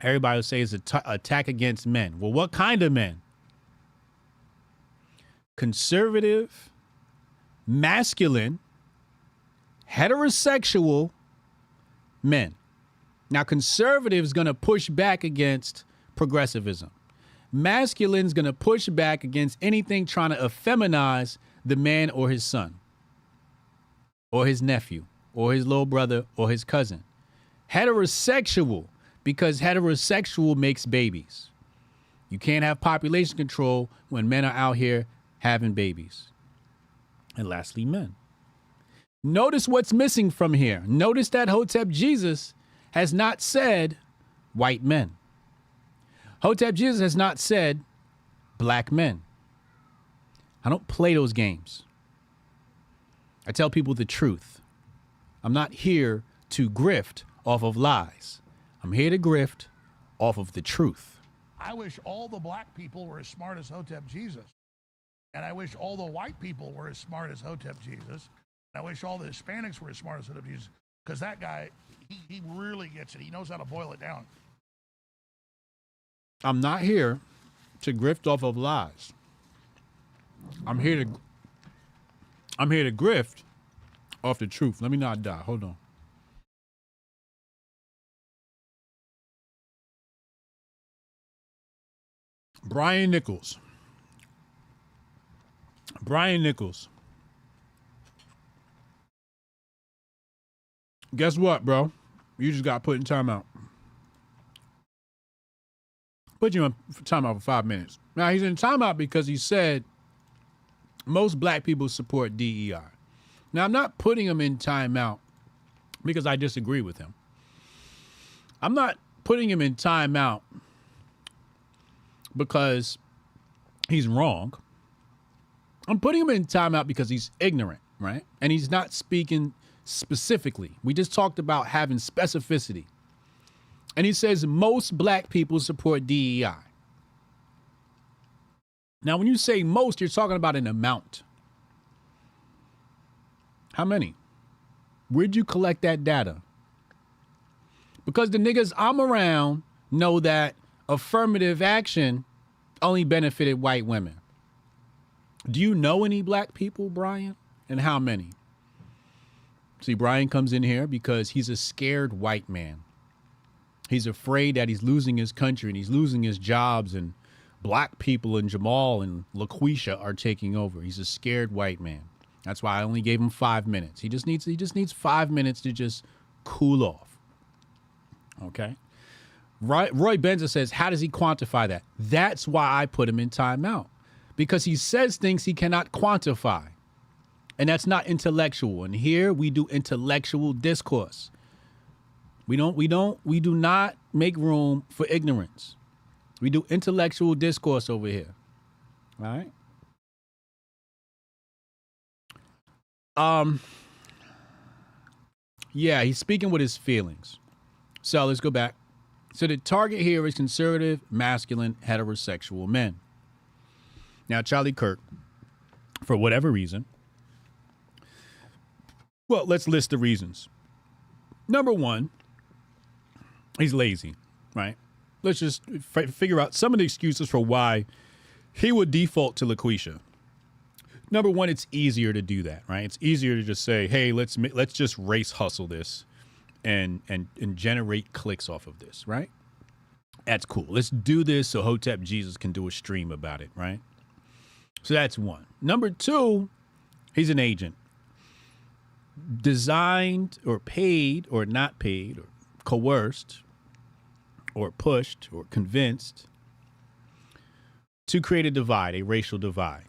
Everybody will say it's an attack against men. Well, what kind of men? Conservative, masculine, heterosexual men. Now, conservative is going to push back against progressivism. Masculine's going to push back against anything trying to effeminize the man or his son or his nephew or his little brother or his cousin. Heterosexual, because heterosexual makes babies. You can't have population control when men are out here having babies. And lastly, men. Notice what's missing from here. Notice that Hotep Jesus has not said white men. Hotep Jesus has not said black men. I don't play those games. I tell people the truth. I'm not here to grift off of lies. I'm here to grift off of the truth.
I wish all the black people were as smart as Hotep Jesus. And I wish all the white people were as smart as Hotep Jesus. And I wish all the Hispanics were as smart as Hotep Jesus. Because that guy, he really gets it. He knows how to boil it down.
I'm not here to grift off of lies. I'm here to grift off the truth. Let me not die. Hold on. Brian Nichols. Guess what, bro? You just got put in timeout. Put you in timeout for 5 minutes. Now, he's in timeout because he said most black people support DEI. Now, I'm not putting him in timeout because I disagree with him. I'm not putting him in timeout because he's wrong. I'm putting him in timeout because he's ignorant, right? And he's not speaking specifically. We just talked about having specificity. And he says most black people support DEI. Now, when you say most, you're talking about an amount. How many? Where'd you collect that data? Because the niggas I'm around know that affirmative action only benefited white women. Do you know any black people, Brian? And how many? See, Brian comes in here because he's a scared white man. He's afraid that he's losing his country and he's losing his jobs, and black people and Jamal and LaQuisha are taking over. He's a scared white man. That's why I only gave him 5 minutes. He just needs 5 minutes to just cool off. Okay. Roy Benza says, how does he quantify that? That's why I put him in timeout. Because he says things he cannot quantify. And that's not intellectual. And here we do intellectual discourse. We do not make room for ignorance. We do intellectual discourse over here. All right. Yeah, he's speaking with his feelings. So let's go back. So the target here is conservative, masculine, heterosexual men. Now, Charlie Kirk, for whatever reason, well, let's list the reasons. Number one, he's lazy, right? Let's just figure out some of the excuses for why he would default to LaQuisha. Number one, it's easier to do that, right? It's easier to just say, hey, let's just race hustle this and generate clicks off of this, right? That's cool. Let's do this so Hotep Jesus can do a stream about it, right? So that's one. Number two, he's an agent. Designed or paid or not paid or coerced or pushed or convinced to create a divide, a racial divide,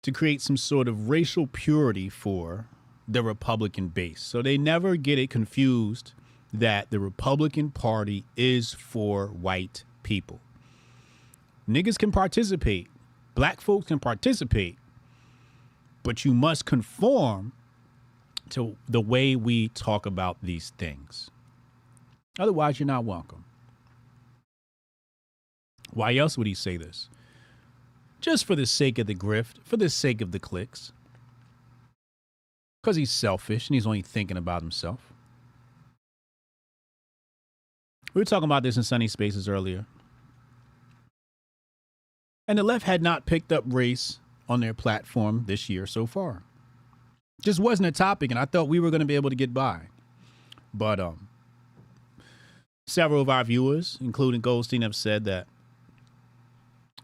to create some sort of racial purity for the Republican base. So they never get it confused that the Republican Party is for white people. Niggas can participate. Black folks can participate. But you must conform to the way we talk about these things. Otherwise, you're not welcome. Why else would he say this? Just for the sake of the grift, for the sake of the clicks. Because he's selfish and he's only thinking about himself. We were talking about this in Sunny Spaces earlier. And the left had not picked up race on their platform this year so far. Just wasn't a topic, and I thought we were going to be able to get by. But several of our viewers, including Goldstein, have said that,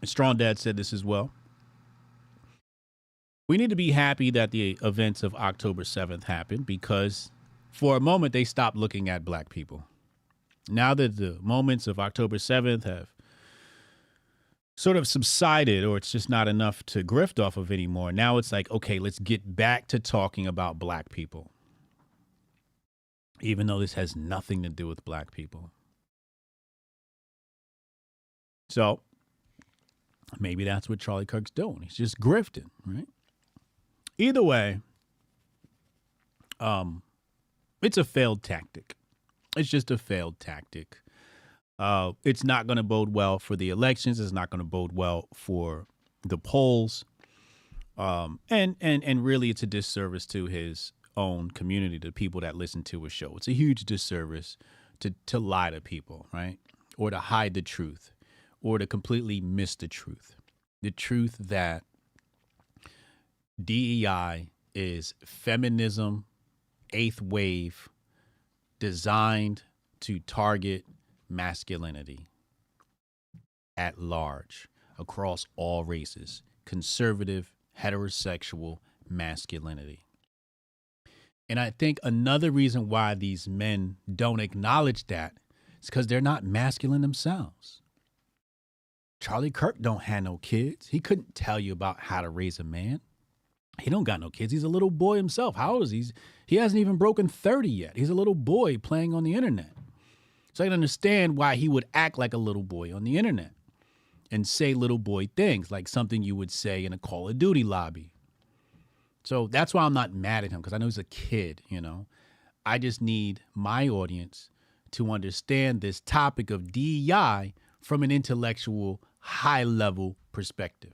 Strong Dad said this as well. We need to be happy that the events of October 7th happened because for a moment they stopped looking at black people. Now that the moments of October 7th have sort of subsided, or it's just not enough to grift off of anymore, now it's like, okay, let's get back to talking about black people. Even though this has nothing to do with black people. So maybe that's what Charlie Kirk's doing. He's just grifting, right? Either way, it's a failed tactic. It's just a failed tactic. It's not going to bode well for the elections. It's not going to bode well for the polls. And really, it's a disservice to his own community, the people that listen to his show. It's a huge disservice to lie to people, right? Or to hide the truth, or to completely miss the truth. The truth that DEI is feminism, eighth wave, designed to target masculinity at large, across all races, conservative, heterosexual masculinity. And I think another reason why these men don't acknowledge that is because they're not masculine themselves. Charlie Kirk don't have no kids. He couldn't tell you about how to raise a man. He don't got no kids. He's a little boy himself. How old is he? He hasn't even broken 30 yet. He's a little boy playing on the internet. So I can understand why he would act like a little boy on the internet and say little boy things, like something you would say in a Call of Duty lobby. So that's why I'm not mad at him, because I know he's a kid, you know. I just need my audience to understand this topic of DEI from an intellectual, high-level perspective.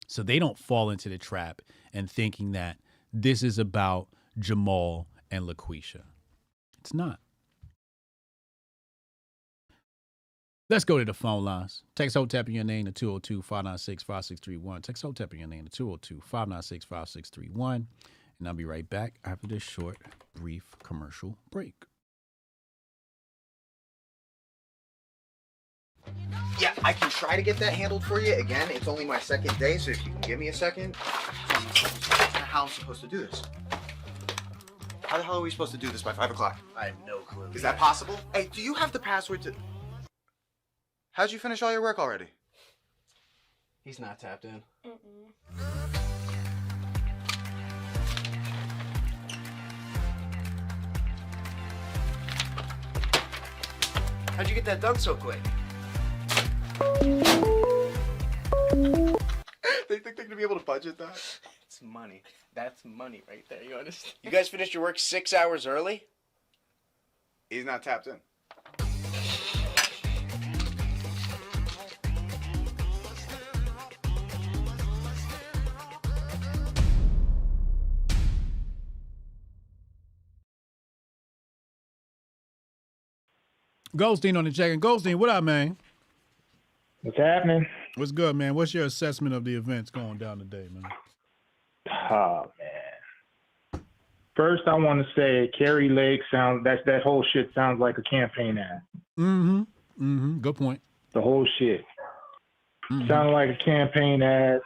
So they don't fall into the trap and thinking that this is about Jamal and LaQuisha. It's not. Let's go to the phone lines. Text Hotep in your name to 202-596-5631. Text Hotep in your name to 202-596-5631. And I'll be right back after this short, brief commercial break.
Yeah, I can try to get that handled for you. Again, it's only my second day, so if you can give me a second. How I'm supposed to do this. How the hell are we supposed to do this by 5 o'clock?
I have no clue.
Is that possible? Hey, do you have the password to... How'd you finish all your work already?
He's not tapped in. How'd you get that done so quick?
They think they're gonna be able to budget that?
It's money. That's money right there. You understand? You guys finished your work 6 hours early?
He's not tapped in.
Goldstein on the check. And Goldstein, what up, man?
What's happening?
What's good, man? What's your assessment of the events going down today, man?
Oh man. First, I want to say Carrie Lake that whole shit sounds like a campaign ad.
Good point.
The whole shit sounded like a campaign ad.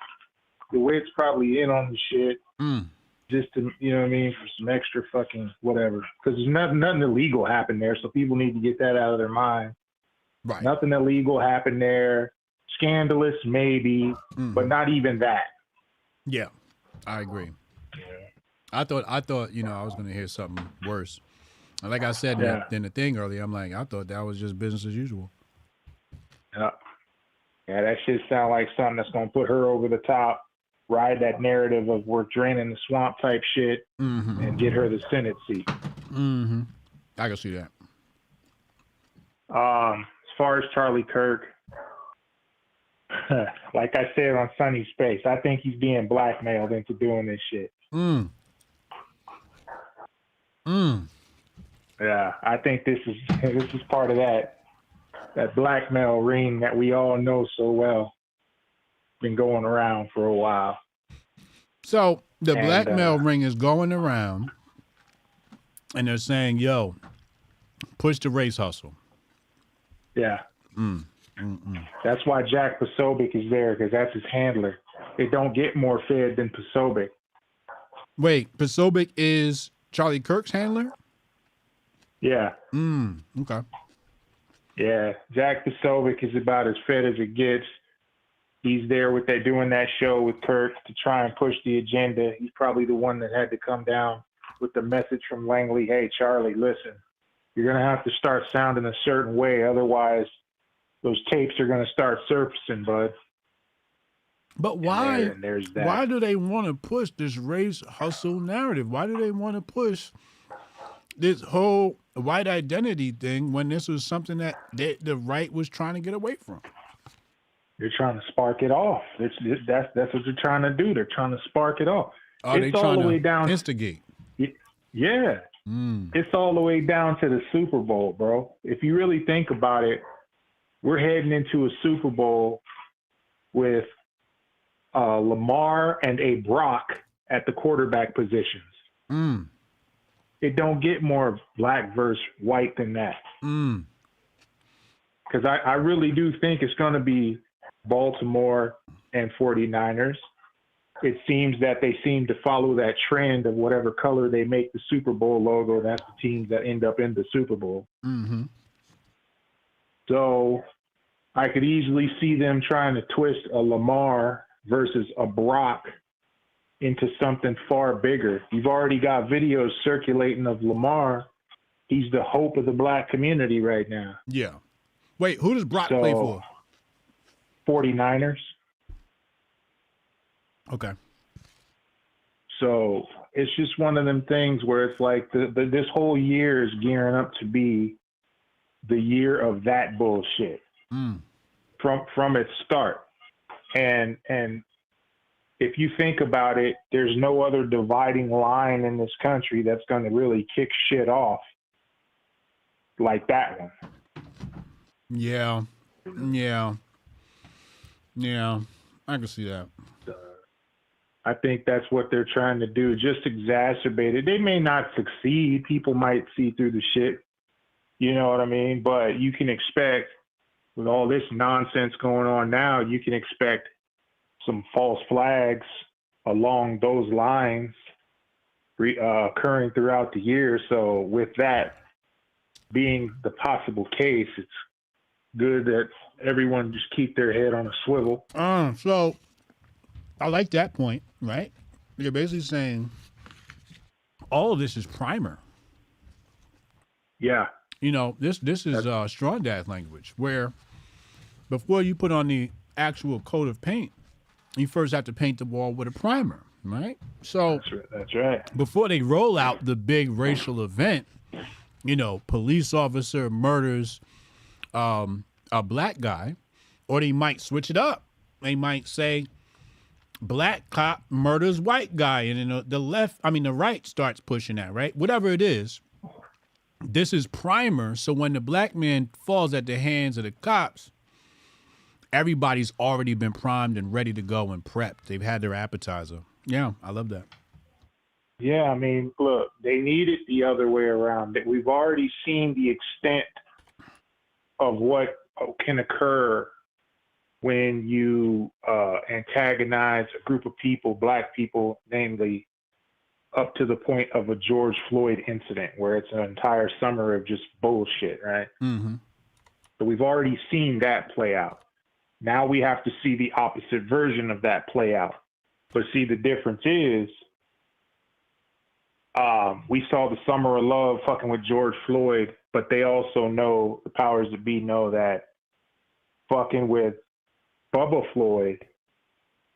The wit's probably in on the shit just to, you know what I mean, for some extra fucking whatever. Because there's nothing illegal happened there, so people need to get that out of their mind.
Right.
Nothing illegal happened there. Scandalous, maybe, but not even that.
Yeah, I agree. I thought, you know, I was going to hear something worse. And like I said in the thing earlier, I'm like, I thought that was just business as usual.
Yeah, that shit sound like something that's going to put her over the top, ride that narrative of we're draining the swamp type shit, and get her the Senate seat.
I can see that.
As far as Charlie Kirk, like I said on Sunny Space, I think he's being blackmailed into doing this shit. Yeah, I think this is part of that blackmail ring that we all know so well. Been going around for a while.
So the blackmail ring is going around, and they're saying, "Yo, push the race hustle."
Yeah. That's why Jack Posobiec is there, because that's his handler. It don't get more fed than Posobiec.
Wait, Posobiec is Charlie Kirk's handler?
Yeah.
Okay.
Yeah, Jack Posobiec is about as fed as it gets. He's there with doing that show with Kirk to try and push the agenda. He's probably the one that had to come down with the message from Langley, hey, Charlie, listen, you're going to have to start sounding a certain way. Otherwise, those tapes are going to start surfacing, bud.
But why?
And there's that.
Why do they want to push this race hustle narrative? Why do they want to push this whole white identity thing when this was something that the right was trying to get away from?
They're trying to spark it off. That's what they're trying to do. They're trying to spark it off.
Are they trying to instigate?
Yeah. It's all the way down to the Super Bowl, bro. If you really think about it, we're heading into a Super Bowl with Lamar and a Brock at the quarterback positions. It don't get more black versus white than that. Because I really do think it's going to be Baltimore and 49ers. It seems that they seem to follow that trend of whatever color they make the Super Bowl logo. That's the teams that end up in the Super Bowl. So I could easily see them trying to twist a Lamar versus a Brock into something far bigger. You've already got videos circulating of Lamar. He's the hope of the black community right now.
Yeah. Wait, who does Brock play for?
49ers.
Okay.
So it's just one of them things where it's like this whole year is gearing up to be the year of that bullshit from its start. And if you think about it, there's no other dividing line in this country that's going to really kick shit off like that one.
Yeah. I can see that.
I think that's what they're trying to do, just exacerbate it. They may not succeed. People might see through the shit. You know what I mean? But you can expect, with all this nonsense going on now, you can expect some false flags along those lines. occurring throughout the year. So with that being the possible case, it's good that everyone just keep their head on a swivel.
So I like that point, right? You're basically saying all of this is primer.
Yeah.
You know, this is strong dad language, where before you put on the actual coat of paint, you first have to paint the wall with a primer, right? So
that's right.
Before they roll out the big racial event, you know, police officer murders a black guy, or they might switch it up. They might say black cop murders white guy, and then the right starts pushing that, right? Whatever it is, this is primer. So when the black man falls at the hands of the cops, everybody's already been primed and ready to go and prepped. They've had their appetizer. Yeah, I love that.
Yeah, I mean, look, they need it the other way around. We've already seen the extent of what can occur when you antagonize a group of people, black people, namely, up to the point of a George Floyd incident where it's an entire summer of just bullshit, right?
Mm-hmm.
So we've already seen that play out. Now we have to see the opposite version of that play out. But see, the difference is we saw the summer of love fucking with George Floyd, but they also know, the powers that be know that fucking with Bubba Floyd,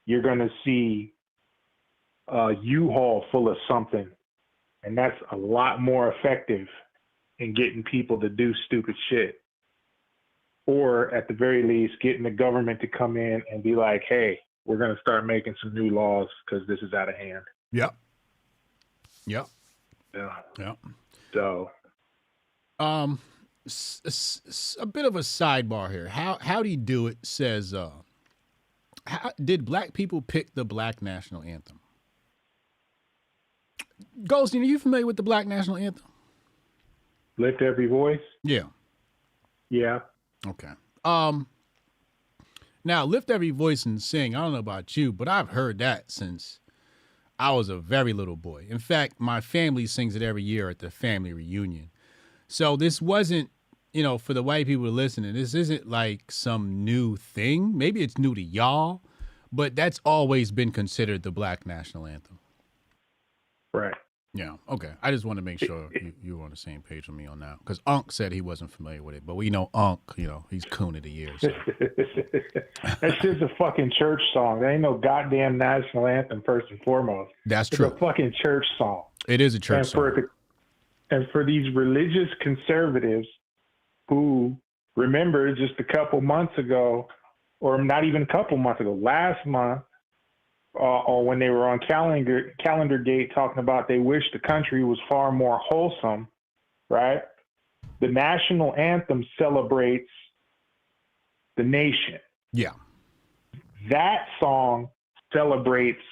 you're going to see a U-Haul full of something. And that's a lot more effective in getting people to do stupid shit. Or at the very least, getting the government to come in and be like, hey, we're going to start making some new laws because this is out of hand.
Yep.
Yeah.
Yep.
So,
a bit of a sidebar here. How do you do it? Says, how did black people pick the black national anthem? Goldstein, are you familiar with the black national anthem?
Lift Every Voice?
Yeah.
Yeah.
Okay. Now, Lift Every Voice and Sing, I don't know about you, but I've heard that since I was a very little boy. In fact, my family sings it every year at the family reunion. So this wasn't, for the white people listening, this isn't like some new thing. Maybe it's new to y'all, but that's always been considered the black national anthem.
Right.
Yeah. Okay. I just want to make sure you were on the same page with me on that, because Unc said he wasn't familiar with it, but we know Unc, he's coon of the year. So.
That's just a fucking church song. There ain't no goddamn national anthem, first and foremost.
That's true.
It's a fucking church song.
It is a church song.
And for these religious conservatives who, remember just a couple months ago, or not even a couple months ago, last month, or when they were on Calendar Gate talking about they wish the country was far more wholesome, right? The national anthem celebrates the nation.
Yeah.
That song celebrates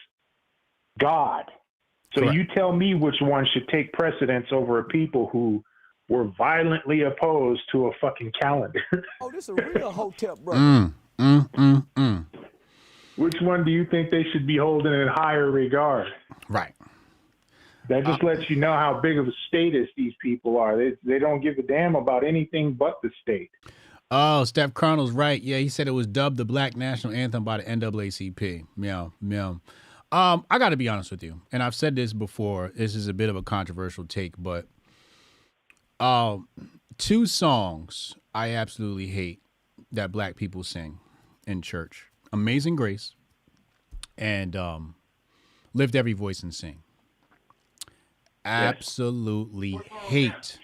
God. So
Correct.
You tell me which one should take precedence over people who were violently opposed to a fucking calendar.
Oh, this a real Hotep brother.
Which one do you think they should be holding in higher regard?
Right.
That just lets you know how big of a status these people are. They don't give a damn about anything but the state.
Oh, Steph Colonel's right. Yeah, he said it was dubbed the Black National Anthem by the NAACP. Meow, meow. I got to be honest with you, and I've said this before. This is a bit of a controversial take, but two songs I absolutely hate that black people sing in church: Amazing Grace and Lift Every Voice and Sing. Absolutely hate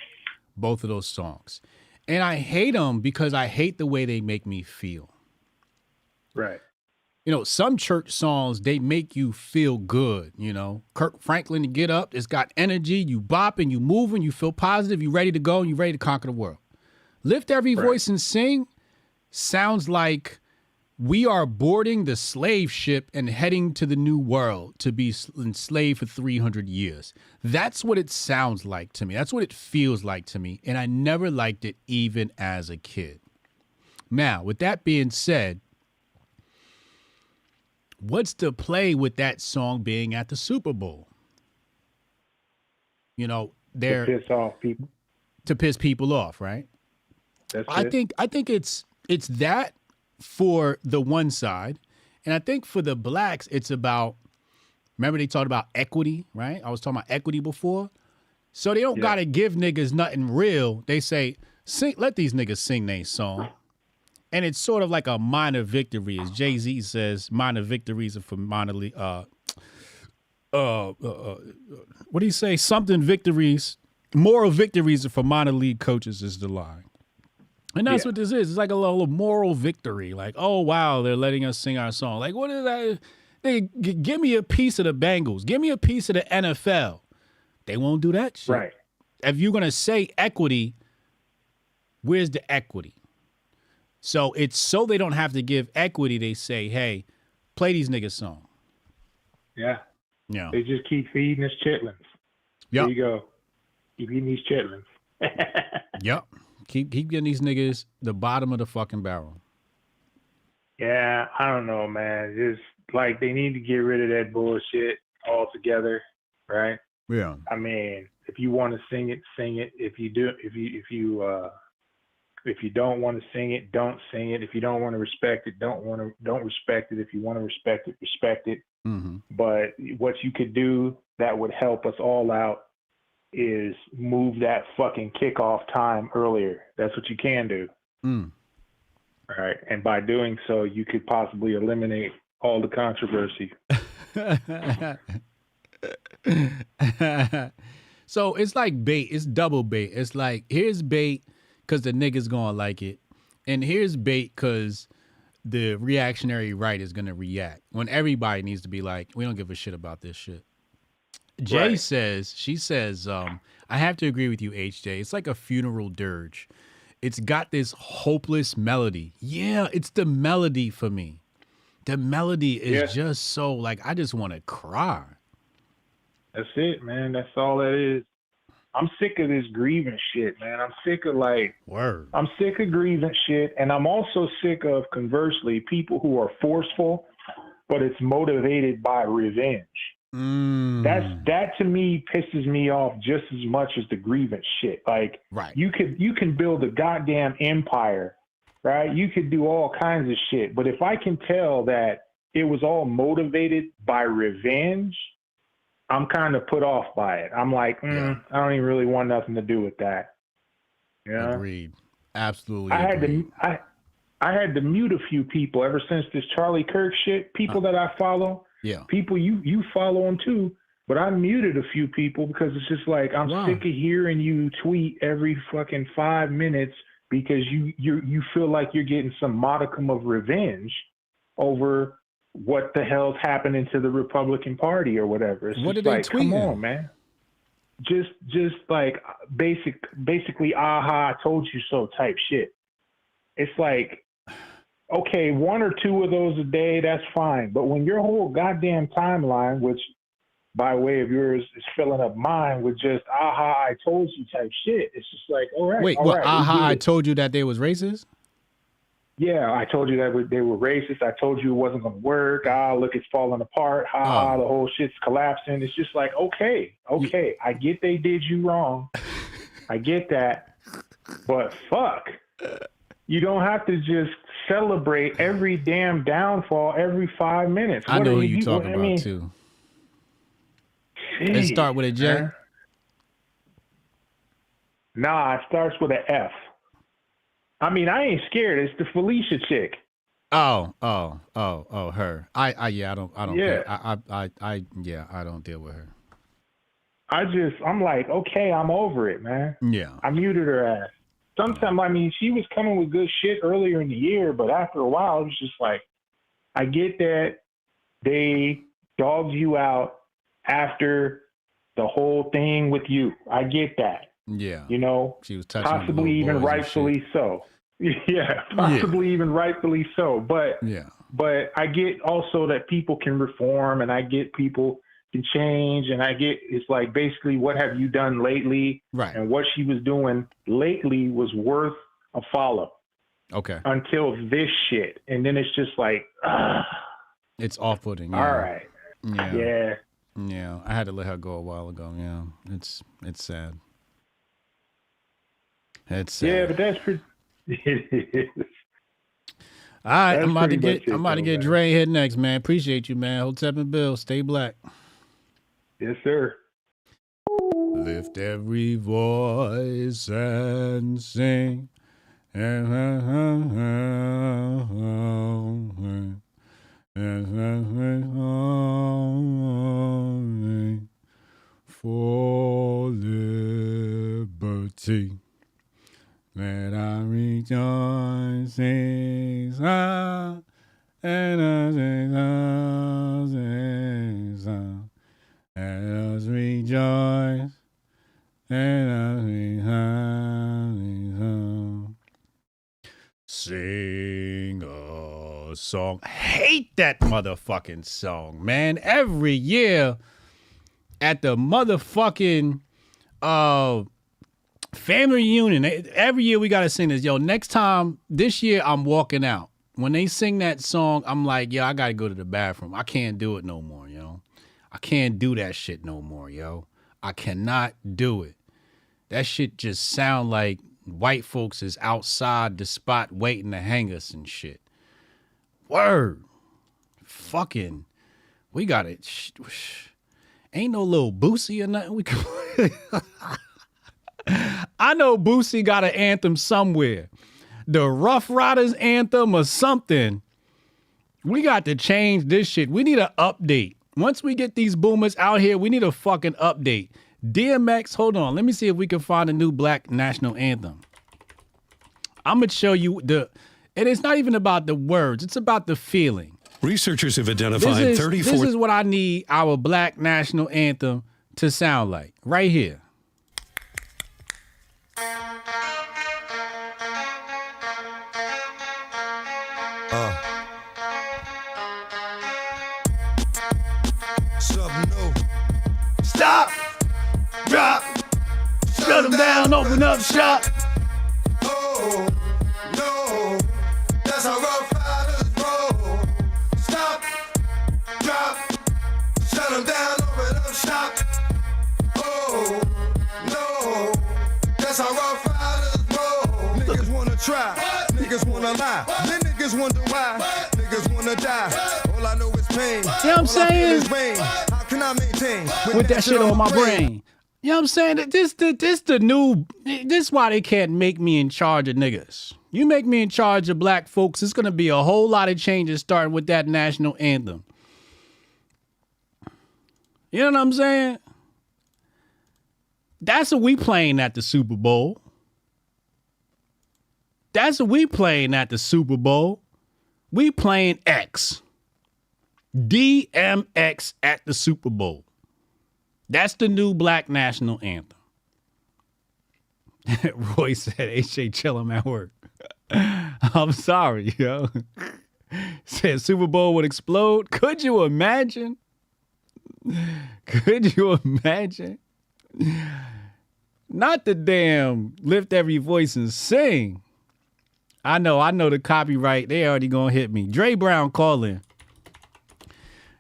both of those songs. And I hate them because I hate the way they make me feel.
Right.
Some church songs, they make you feel good. Kirk Franklin, to get up, it's got energy. You bopping, you moving, you feel positive, you ready to go, and you ready to conquer the world. Lift Every Voice and Sing sounds like we are boarding the slave ship and heading to the new world to be enslaved for 300 years. That's what it sounds like to me. That's what it feels like to me. And I never liked it even as a kid. Now, with that being said, what's the play with that song being at the Super Bowl? You know, they're
to piss off people.
To piss people off, right? I think it's that for the one side, and I think for the blacks, it's about. Remember they talked about equity, right? I was talking about equity before, so they don't gotta give niggas nothing real. They say, let these niggas sing their song, and it's sort of like a minor victory, as Jay-Z says. Minor victories are for minor league. What do you say? Something victories. Moral victories are for minor league coaches is the line. And that's what this is. It's like a little moral victory. Like, oh, wow, they're letting us sing our song. Like, what is that? They give me a piece of the Bengals. Give me a piece of the NFL. They won't do that shit.
Right.
If you're going to say equity, where's the equity? So it's so they don't have to give equity. They say, hey, play these niggas' song.
Yeah.
Yeah.
They just keep feeding us chitlins.
Yep.
There you go. Keep eating these chitlins.
Yep. Keep getting these niggas the bottom of the fucking barrel.
Yeah, I don't know, man. Just like they need to get rid of that bullshit altogether, right?
Yeah.
I mean, if you want to sing it, sing it. If you don't want to sing it, don't sing it. If you don't want to respect it, don't respect it. If you want to respect it, respect it.
Mm-hmm.
But what you could do that would help us all out is move that fucking kickoff time earlier. That's what you can do.
Mm.
All right. And by doing so, you could possibly eliminate all the controversy.
So it's like bait. It's double bait. It's like, here's bait because the niggas gonna like it. And here's bait because the reactionary right is gonna react. When everybody needs to be like, we don't give a shit about this shit. Jay says, I have to agree with you, HJ. It's like a funeral dirge. It's got this hopeless melody. Yeah, it's the melody for me. The melody is just so, like, I just want to cry.
That's it, man. That's all that is. I'm sick of this grieving shit, man. I'm sick of I'm sick of grieving shit. And I'm also sick of, conversely, people who are forceful, but it's motivated by revenge. That to me pisses me off just as much as the grievance shit. Like, you can build a goddamn empire, right? You could do all kinds of shit. But if I can tell that it was all motivated by revenge, I'm kind of put off by it. I'm like, I don't even really want nothing to do with that. Yeah.
Agreed. Absolutely.
I had to mute a few people ever since this Charlie Kirk shit. People that I follow.
Yeah.
People you follow them too, but I muted a few people because it's just like I'm sick of hearing you tweet every fucking 5 minutes because you feel like you're getting some modicum of revenge over what the hell's happening to the Republican Party or whatever. It's
what
just
did they
like,
tweet?
come on, man. Just like basically, aha, I told you so type shit. It's like, okay, 1 or 2 of those a day, that's fine. But when your whole goddamn timeline, which by way of yours is filling up mine with just, aha, I told you type shit, it's just like, all right.
Wait,
all
what?
right,
Aha, I told you that they was racist?
Yeah, I told you that they were racist. I told you it wasn't going to work. Look, it's falling apart. The whole shit's collapsing. It's just like, okay. I get they did you wrong. I get that. But fuck. You don't have to just celebrate every damn downfall every 5 minutes.
I know who you talking about, too. Let's start with a J.
Man. Nah, it starts with an F. I mean, I ain't scared. It's the Felicia chick.
Oh, her. I don't care. I don't deal with her.
I'm like, okay, I'm over it, man.
Yeah.
I muted her ass. Sometimes, I mean, she was coming with good shit earlier in the year, but after a while, it was just like, I get that they dogged you out after the whole thing with you. I get that.
Yeah.
You know,
she was touching
possibly even rightfully so. Yeah, possibly even rightfully so. But I get also that people can reform, and I get people can change, and I get it's like basically what have you done lately?
Right.
And what she was doing lately was worth a follow.
Okay.
Until this shit. And then it's just like,
it's off-putting.
All right.
Yeah.
Yeah.
Yeah, I had to let her go a while ago. Yeah, it's sad. It's sad.
Yeah, but that's pretty.
All right,
That's
I'm about to
pretty
get
much it, though,
Dre here next, man. Appreciate you, man. Hotep and Bill, stay black.
Yes, sir.
Lift every voice and sing. For liberty. Let our rejoice sing song, and us sing song. Let us rejoice, and us sing a song. Hate that motherfucking song, man. Every year at the motherfucking family reunion, every year we gotta sing this. Yo, next time, this year I'm walking out. When they sing that song, I'm like, yo, I gotta go to the bathroom. I can't do it no more, yo. I can't do that shit no more, yo. I cannot do it. That shit just sound like white folks is outside the spot waiting to hang us and shit. Word. Fucking, we got it. Ain't no little Boosie or nothing we can I know Boosie got an anthem somewhere. The Rough Riders anthem or something. We got to change this shit. We need an update. Once we get these boomers out here, we need a fucking update. DMX, hold on. Let me see if we can find a new black national anthem. I'm going to show you and it's not even about the words. It's about the feeling.
Researchers have identified 34.
This is what I need our black national anthem to sound like. Right here. Stop, drop, shut them down, open up shop.
Oh, no, that's how Rough Riders roll. Stop, drop, shut them down, open up shop. Oh, no, that's how Rough Riders roll. Niggas wanna try, niggas wanna lie, then niggas wonder why, niggas wanna die. All I know is pain.
You know what I'm saying?
How can I maintain
With that shit on my brain. You know what I'm saying? This why they can't make me in charge of niggas. You make me in charge of black folks, it's gonna be a whole lot of changes starting with that national anthem. You know what I'm saying? That's what we playing at the Super Bowl. That's what we playing at the Super Bowl. We playing X. DMX at the Super Bowl. That's the new black national anthem. Roy said, H.A. chill him at work. I'm sorry, yo. Said Super Bowl would explode. Could you imagine? Could you imagine? Not the damn lift every voice and sing. I know the copyright. They already gonna hit me. Dre Brown calling.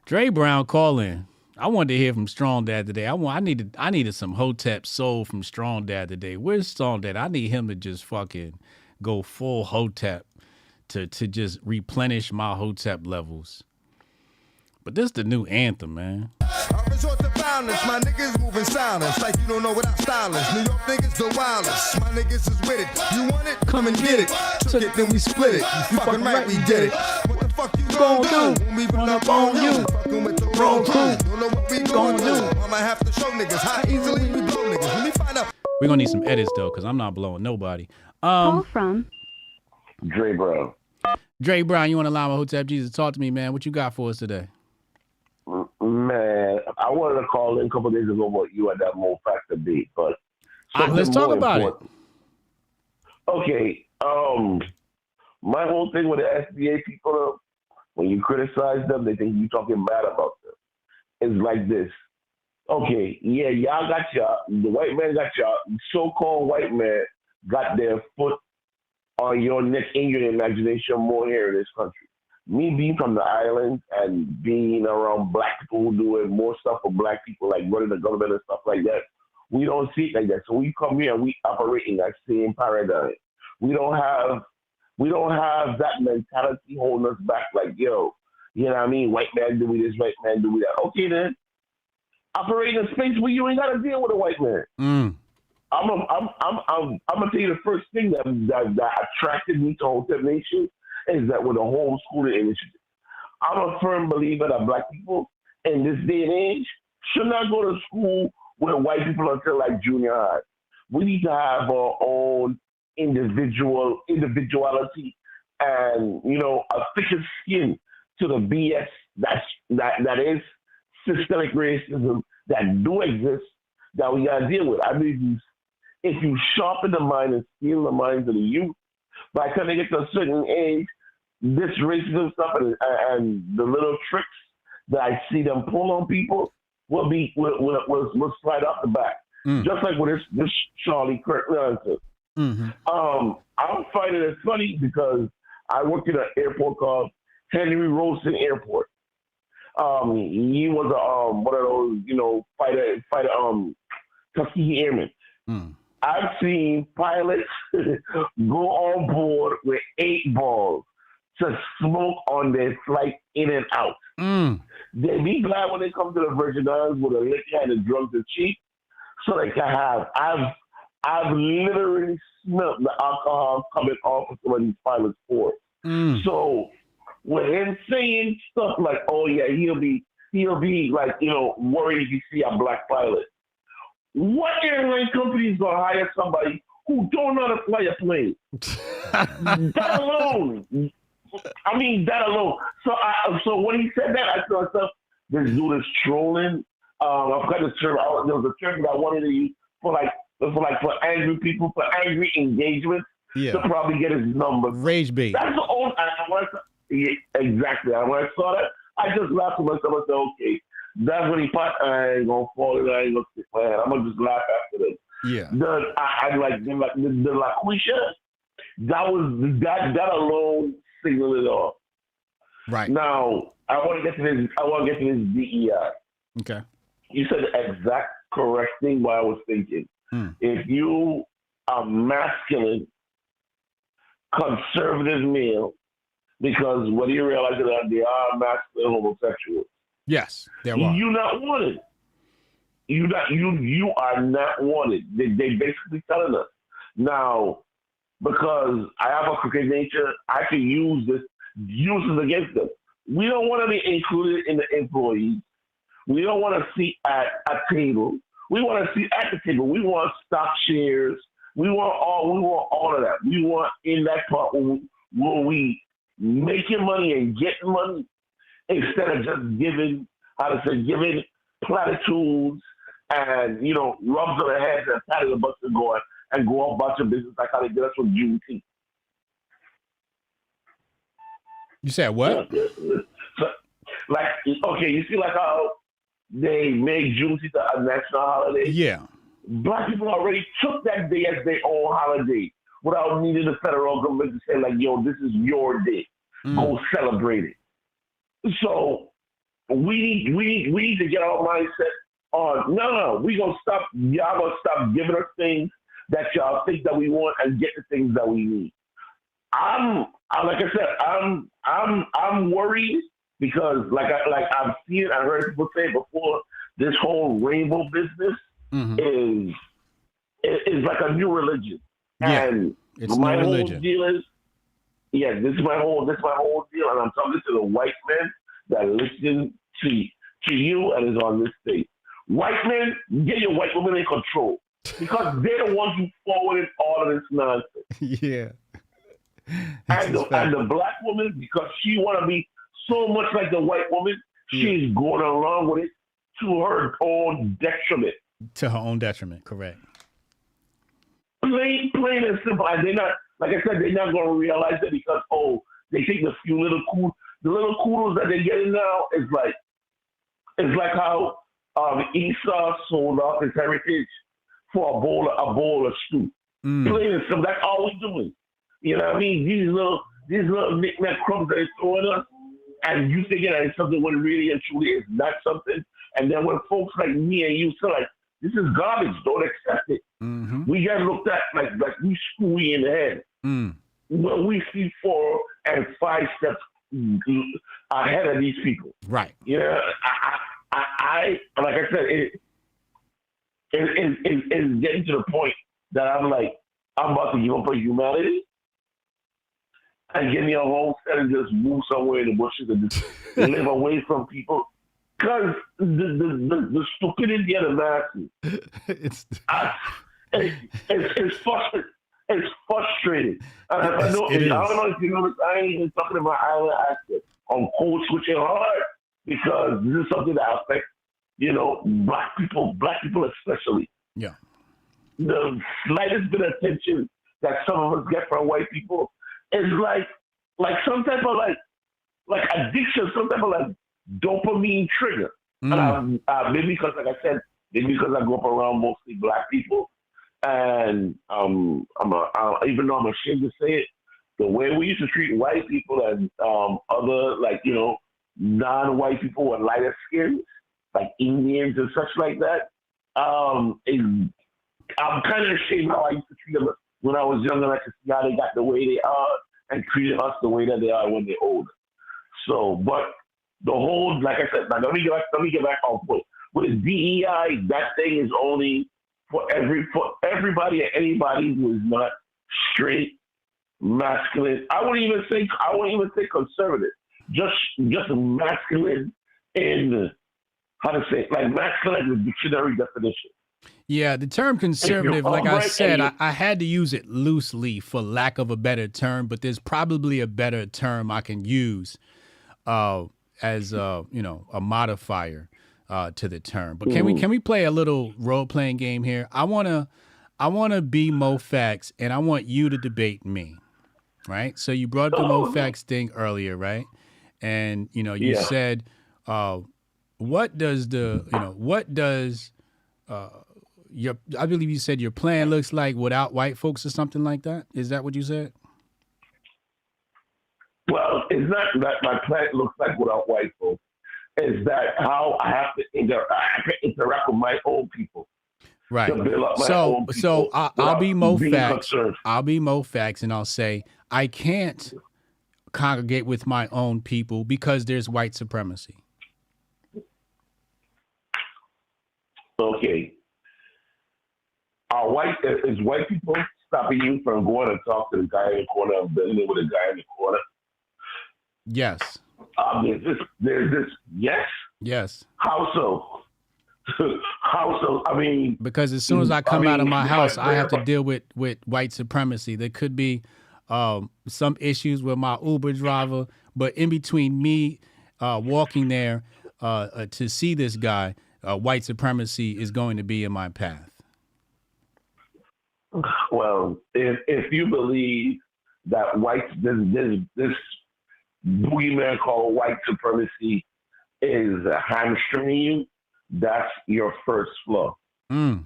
Dre Brown calling. I wanted to hear from Strong Dad today. I needed some Hotep soul from Strong Dad today. Where's Strong Dad? I need him to just fucking go full Hotep to just replenish my Hotep levels. But this is the new anthem, man.
I resort to violence, my niggas moving silence like you don't know what I'm stylist. New York niggas the wildest, my niggas is with it. You want it? Come and get it. Took it, then we split it. You fucking right, we did it. What the fuck you gon' do when we run up on you? Fucking with the wrong crew. Don't know what we gon' do. I might have to show niggas how easily we blow niggas. Let me find out.
We're gonna need some edits though, because I'm not blowing nobody.
Call from
Dre Brown.
Dre Brown, you want to allow my Hotep Jesus? Talk to me, man. What you got for us today?
Man, I wanted to call in a couple days ago about you at that Mo Factor beat, but
let's talk about it.
Okay, my whole thing with the SBA people, when you criticize them, they think you talking bad about them. It's like this. Okay, yeah, y'all got the white man got so-called white man got their foot on your neck in your imagination more here in this country. me being from the islands and being around black people who doing more stuff for black people, like running the government and stuff like that, we don't see it like that. So we come here and we operate in that same paradigm. We don't have that mentality holding us back. Like, yo, you know what I mean? White man do this, white man do that. Okay, then operate in a space where you ain't got to deal with a white man. I'm gonna tell you the first thing that attracted me to Hotep Nation is that with the homeschooling initiative. I'm a firm believer that black people in this day and age should not go to school with white people until like junior high. We need to have our own individuality and, you know, a thicker skin to the BS that is systemic racism that do exist that we gotta deal with. I mean, if you sharpen the mind and steal the minds of the youth, by the time they get to a certain age, this racism stuff and the little tricks that I see them pull on people will slide off the back. Just like with this Charlie Kirk nonsense. I'm finding it funny because I worked at an airport called Henry Rosen Airport. He was one of those, you know, fighter Tuskegee Airmen. I've seen pilots go on board with 8 balls to smoke on their flight in and out. They be glad when they come to the Virgin Islands with a liquor and the drugs are cheap, so they can have. I've literally smelled the alcohol coming off of some of these pilots' ports. So with him saying stuff like, "Oh yeah, he'll be like, you know, worried if you see a black pilot." What airline company is gonna hire somebody who don't know how to fly a plane? That alone. I mean, that alone. So when he said that, I thought, this dude is trolling. I've got the term. There was a term that I wanted to use for angry people, for angry engagement, to probably get his number.
Rage bait.
That's the only. Exactly. And when I saw that, I just laughed to myself and said, okay, that's when he thought, I ain't gonna fall in, I ain't gonna stick my hand. I'm gonna just laugh after this.
Yeah.
The LaQuisha, that alone signaled it off.
Right.
Now I want to get to this DEI.
Okay.
You said the exact correct thing what I was thinking. If you are masculine, conservative male, because whether you realize it or not, they are masculine homosexuals.
Yes, there are.
You're not wanted. You are not wanted. They basically telling us. Now, because I have a crooked nature, I can use this against them. We don't want to be included in the employees. We don't want to sit at a table. We want to sit at the table. We want stock shares. We want all of that. We want in that part where we making money and getting money instead of just giving platitudes and, you know, rubs on the heads and pat the butts and go off about your business like how they did us with Juneteenth.
You said what?
So, like, okay, you see like how they made Juneteenth a national holiday?
Yeah.
Black people already took that day as their own holiday without needing the federal government to say, like, yo, this is your day. Go celebrate it. So we need to get our mindset on, no, we gonna stop, y'all gonna stop giving us things that y'all think that we want and get the things that we need. I'm like I said, I'm worried because like I've seen it, I heard people say before, this whole rainbow business is like a new religion.
Yeah,
and
it's
my
no
whole
religion.
deal is, this is my whole deal, and I'm talking to the white men that listen to you and is on this stage. White men, get your white women in control because they're the ones who forwarded all of this nonsense.
Yeah.
And the black woman, because she want to be so much like the white woman, she's going along with it to her own detriment.
To her own detriment, correct.
Plain and simple. And they're not, like I said, they're not going to realize it because, they take the few little kudos that they're getting now. It's like how Esau sold off his heritage for a bowl of stew. Plain and simple. That's all we're doing. You know what I mean? these little knick-knack crumbs that they're throwing us, and you thinking that it's something when really and truly is not something. And then when folks like me and you say like, this is garbage, don't accept it. We get looked at like we screwy in the head. When we see 4 and 5 steps ahead of these people.
Right.
Yeah, I like I said, it's getting to the point that I'm like, I'm about to give up on humanity and get me a homestead and just move somewhere in the bushes and just live away from people. Because the stupidity of the masses, it's frustrating. It's frustrating. I don't know if you notice, I ain't even talking about island accent on code switching hard because this is something that affects, black people especially.
Yeah.
The slightest bit of attention that some of us get from white people is like some type of like addiction, some type of like dopamine trigger. And maybe because, like I said, maybe because I grew up around mostly black people, and even though I'm ashamed to say it, the way we used to treat white people and other non-white people with lighter skins, like Indians and such like that, I'm kind of ashamed how I used to treat them when I was younger. I could see how they got the way they are and treated us the way that they are when they're older. So, but the whole, like I said, let me get back on point. With the DEI, that thing is only for everybody and anybody who is not straight, masculine. I wouldn't even say conservative. Just masculine in masculine with dictionary definition.
Yeah, the term conservative, like I said, I had to use it loosely for lack of a better term, but there's probably a better term I can use as a modifier to the term. But can we play a little role playing game here? I wanna be MoFax, and I want you to debate me, right? So you brought up the MoFax thing earlier, right? And you said, what does I believe you said your plan looks like without white folks or something like that? Is that what you said?
Well, it's not that my plan looks like without white folks. It's that how I have to interact with my own people.
Right.
To build up my own people
so I'll be MoFax.
concerned.
I'll be MoFax, and I'll say I can't congregate with my own people because there's white supremacy.
Okay. Is white people stopping you from going and talk to the guy in the corner and building with the guy in the corner?
Yes.
There's this. Yes.
Yes.
How so? How so? I mean,
because as soon as I come out of my house, I have to deal with white supremacy. There could be some issues with my Uber driver, but in between me walking there to see this guy, white supremacy is going to be in my path.
Well, if you believe that this boogeyman called white supremacy is hamstringing you, that's your first flaw. In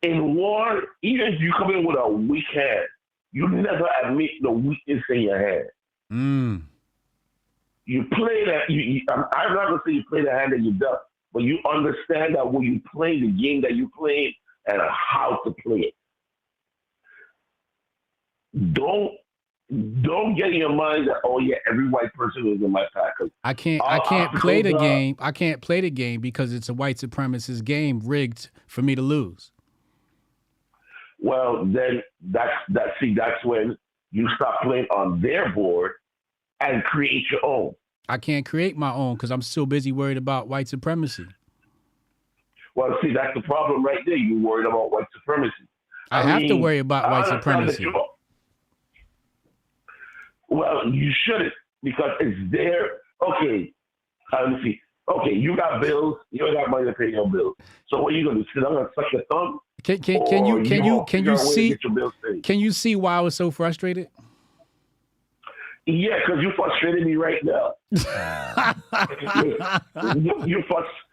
war, even if you come in with a weak hand, you never admit the weakness in your hand. You play that. I'm not gonna say you play the hand that you dealt, but you understand that when you play the game that you play and how to play it. Don't get in your mind that every white person is in my pack.
I can't play the game. I can't play the game because it's a white supremacist game rigged for me to lose.
Well, then that's when you stop playing on their board and create your own.
I can't create my own because I'm still busy worried about white supremacy.
Well, see, that's the problem right there. You're worried about white supremacy.
I have to worry about white supremacy.
Well, you shouldn't because it's there. Okay, let me see. Okay, you got bills. You ain't got money to pay your bills. So what are you gonna do? Sit down and suck your thumb?
Can you see why I was so frustrated?
Yeah, because you frustrated me right now.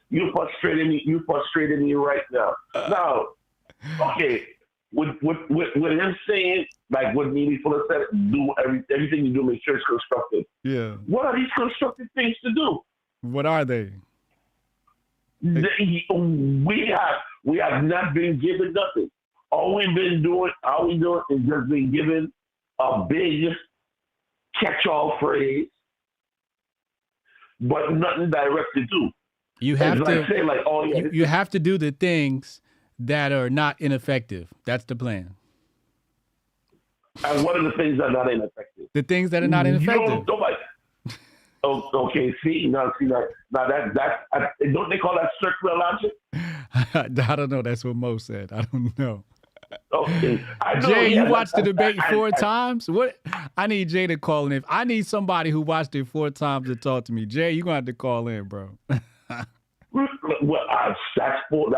you frustrated me right now. Now, okay, with him saying, like what Neely Fuller said, do everything you do, make sure it's constructive.
Yeah.
What are these constructive things to do?
What are they?
We have not been given nothing. All we doing is just been given a big catch-all phrase, but nothing directly to.
You have
it's
to
like saying, like, oh yeah,
you have to do the things that are not ineffective. That's the plan.
And what are the things that are not ineffective?
The things that are not ineffective.
Okay, now that don't they call that circular logic?
I don't know. That's what Mo said. I don't know.
Okay, I know,
Jay,
yeah,
you watched the debate 4 times? What? I need Jay to call in. If I need somebody who watched it 4 times to talk to me, Jay, you're gonna have to call in, bro.
Well, that's 4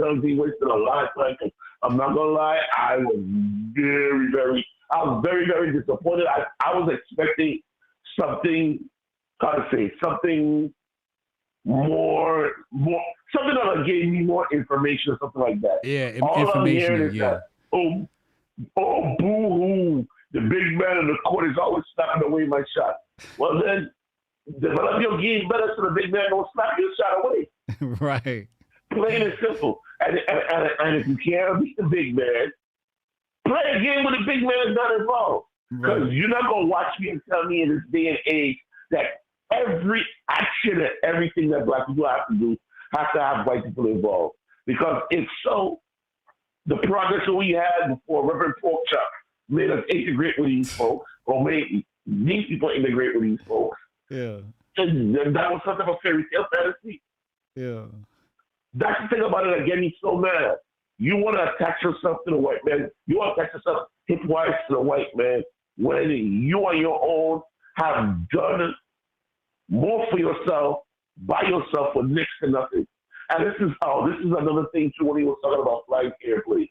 times he wasted a lot of time. I'm not gonna lie, I was very, very disappointed. I was expecting something, something more, something that gave me more information or something like that.
Yeah,
information.
Yeah.
That, oh, boo-hoo! The big man in the court is always slapping away my shot. Well, then develop your game better so the big man don't slap your shot away.
Right.
Plain and simple. And if you can't beat the big man, play a game where the big man is not involved. Because you're not going to watch me and tell me in this day and age that every action and everything that black people have to do has to have white people involved. Because it's so, the progress that we had before Reverend Porkchop made us integrate with these folks, or made these people integrate with these folks.
Yeah.
And that was something of a fairy tale fantasy.
Yeah.
That's the thing about it that get me so mad. You want to attach yourself to the white man. You want to attach yourself hip-wise to the white man when you on your own have done more for yourself, by yourself, for next to nothing. And this is another thing, too, when he was talking about flying airplanes.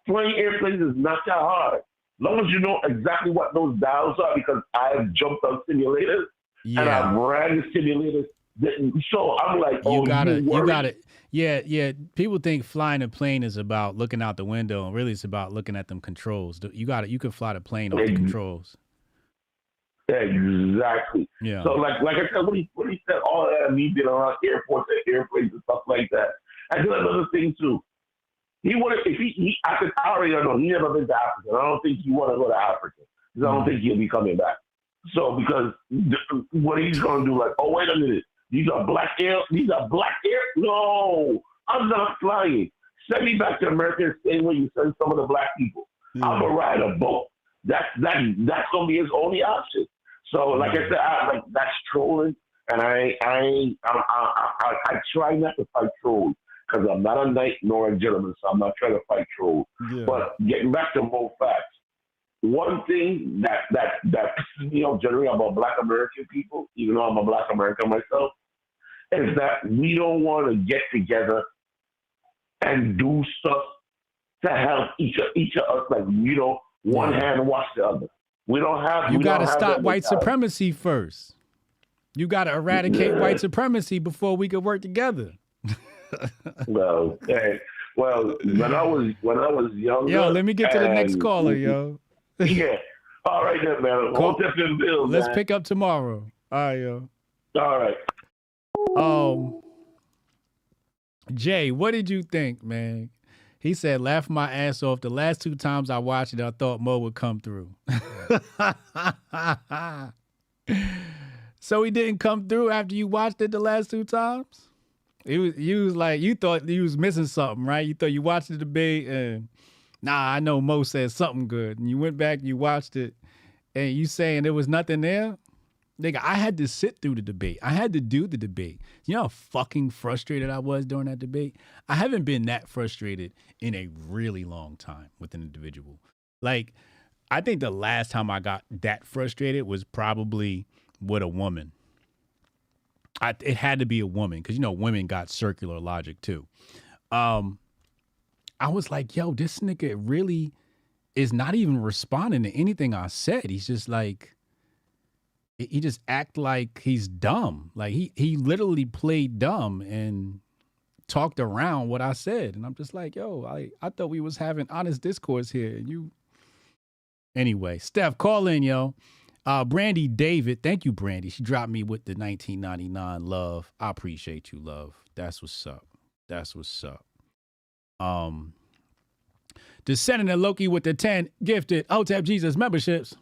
Flying airplanes is not that hard. As long as you know exactly what those dials are, because I've jumped on simulators and I've ran the simulators. So I'm like,
you got it. Yeah. People think flying a plane is about looking out the window, and really it's about looking at them controls. You can fly the plane off the controls.
Exactly.
Yeah.
So like I said, when he said all that, me being around airports and airplanes and stuff like that. I did another thing too. He wanted, if he I could already know he never been to Africa. I don't think he want to go to Africa because I don't think he'll be coming back. So because what he's gonna do, like, oh wait a minute, these are black air. No, I'm not flying. Send me back to America the same way you send some of the black people. I'm gonna ride a boat. That's gonna be his only option. So like I said, that's trolling, and I try not to fight trolls because I'm not a knight nor a gentleman, so I'm not trying to fight trolls. Yeah. But getting back to more facts, one thing that pisses me off generally about Black American people, even though I'm a Black American myself, is that we don't want to get together and do stuff to help each of us, like, one hand wash the other. We don't have.
You got to stop white supremacy first. You got to eradicate white supremacy before we could work together.
Well, when I was younger.
Yo, let me get to the next caller, yo.
Yeah. All right then, man. Hold up them bills.
Let's pick up tomorrow. All right, yo.
All right.
Jay, what did you think, man? He said, laugh my ass off. The last 2 times I watched it, I thought Mo would come through. So he didn't come through after you watched it the last 2 times? You was like, you thought you was missing something, right? You thought you watched the debate and, I know Mo said something good. And you went back, you watched it, and you saying there was nothing there? Nigga, I had to sit through the debate. I had to do the debate. You know how fucking frustrated I was during that debate? I haven't been that frustrated in a really long time with an individual. Like, I think the last time I got that frustrated was probably with a woman. It had to be a woman because, women got circular logic too. I was like, yo, this nigga really is not even responding to anything I said. He's just like, he just act like he's dumb. Like he literally played dumb and talked around what I said. And I'm just like, yo, I thought we was having honest discourse here. And you, anyway, Steph, call in, yo. Brandy David, thank you, Brandy. She dropped me with the 1999 love. I appreciate you, love. That's what's up. That's what's up. Descendant of Loki with the 10 gifted Hotep Jesus memberships.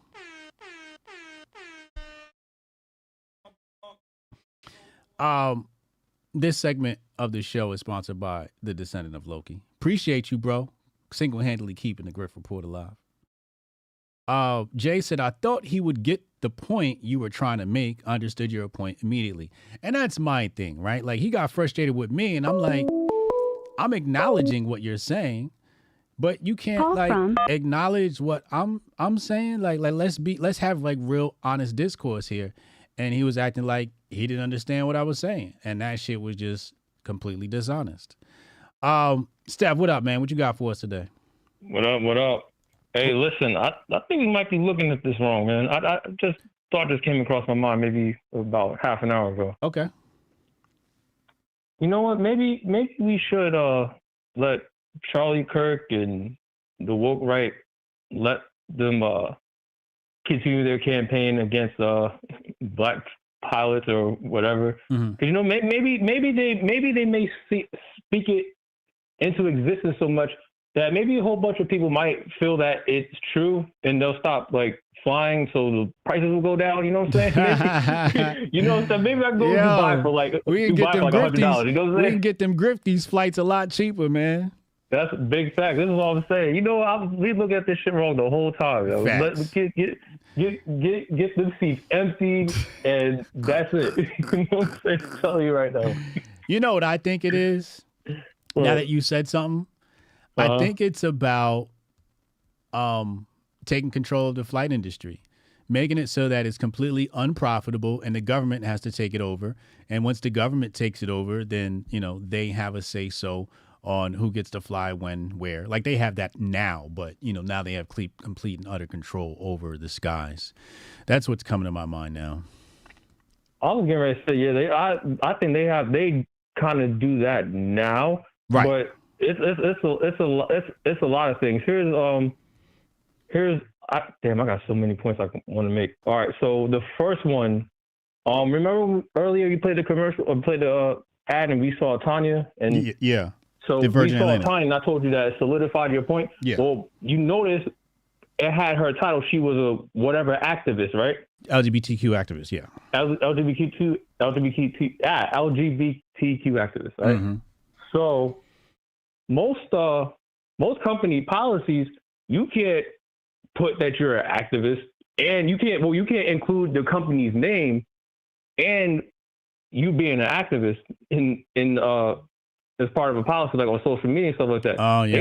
This segment of the show is sponsored by the Descendant of Loki. Appreciate you, bro. Single-handedly keeping the Grift Report alive. Jay said, I thought he would get the point you were trying to make, understood your point immediately. And that's my thing, right? Like, he got frustrated with me, and I'm like, I'm acknowledging what you're saying, but you can't acknowledge what I'm saying. Like let's have like real honest discourse here. And he was acting like he didn't understand what I was saying. And that shit was just completely dishonest. Steph, what up, man? What you got for us today?
What up? What up? Hey, listen, I think we might be looking at this wrong, man. I just thought this came across my mind maybe about half an hour ago.
Okay.
You know what? Maybe we should let Charlie Kirk and the woke right let them continue their campaign against black pilots or whatever. Because you know, maybe they may speak it into existence so much that maybe a whole bunch of people might feel that it's true and they'll stop like flying, so the prices will go down. You know what I'm saying? Maybe, you know what I'm saying? Maybe I can go to Dubai for like $100. You know what I'm saying?
We can get them Grifties flights a lot cheaper, man.
That's a big fact. This is all I'm saying. You know, we look at this shit wrong the whole time. Yo. Get them seats empty, and that's it. You know what I'm saying? I'm telling you right now.
You know what I think it is? Now that you said something, I think it's about taking control of the flight industry, making it so that it's completely unprofitable and the government has to take it over. And once the government takes it over, then, you know, they have a say-so on who gets to fly when, where. Like they have that now, but, you know, now they have complete and utter control over the skies. That's what's coming to my mind now.
I was getting ready to say, yeah, I think they kind of do that now,
right?
But it's a lot of things. Damn, I got so many points I want to make. All right, so the first one, remember earlier you played the commercial or played the ad and we saw Tanya and
yeah.
So we saw Tanya and I told you that it solidified your point.
Yeah.
Well, you notice it had her title. She was a whatever activist, right?
LGBTQ activist, yeah.
LGBTQ activist, right?
Mm-hmm.
So most company policies, you can't put that you're an activist, and you can't include the company's name and you being an activist in as part of a policy, like on social media and stuff like that.
Oh, yeah.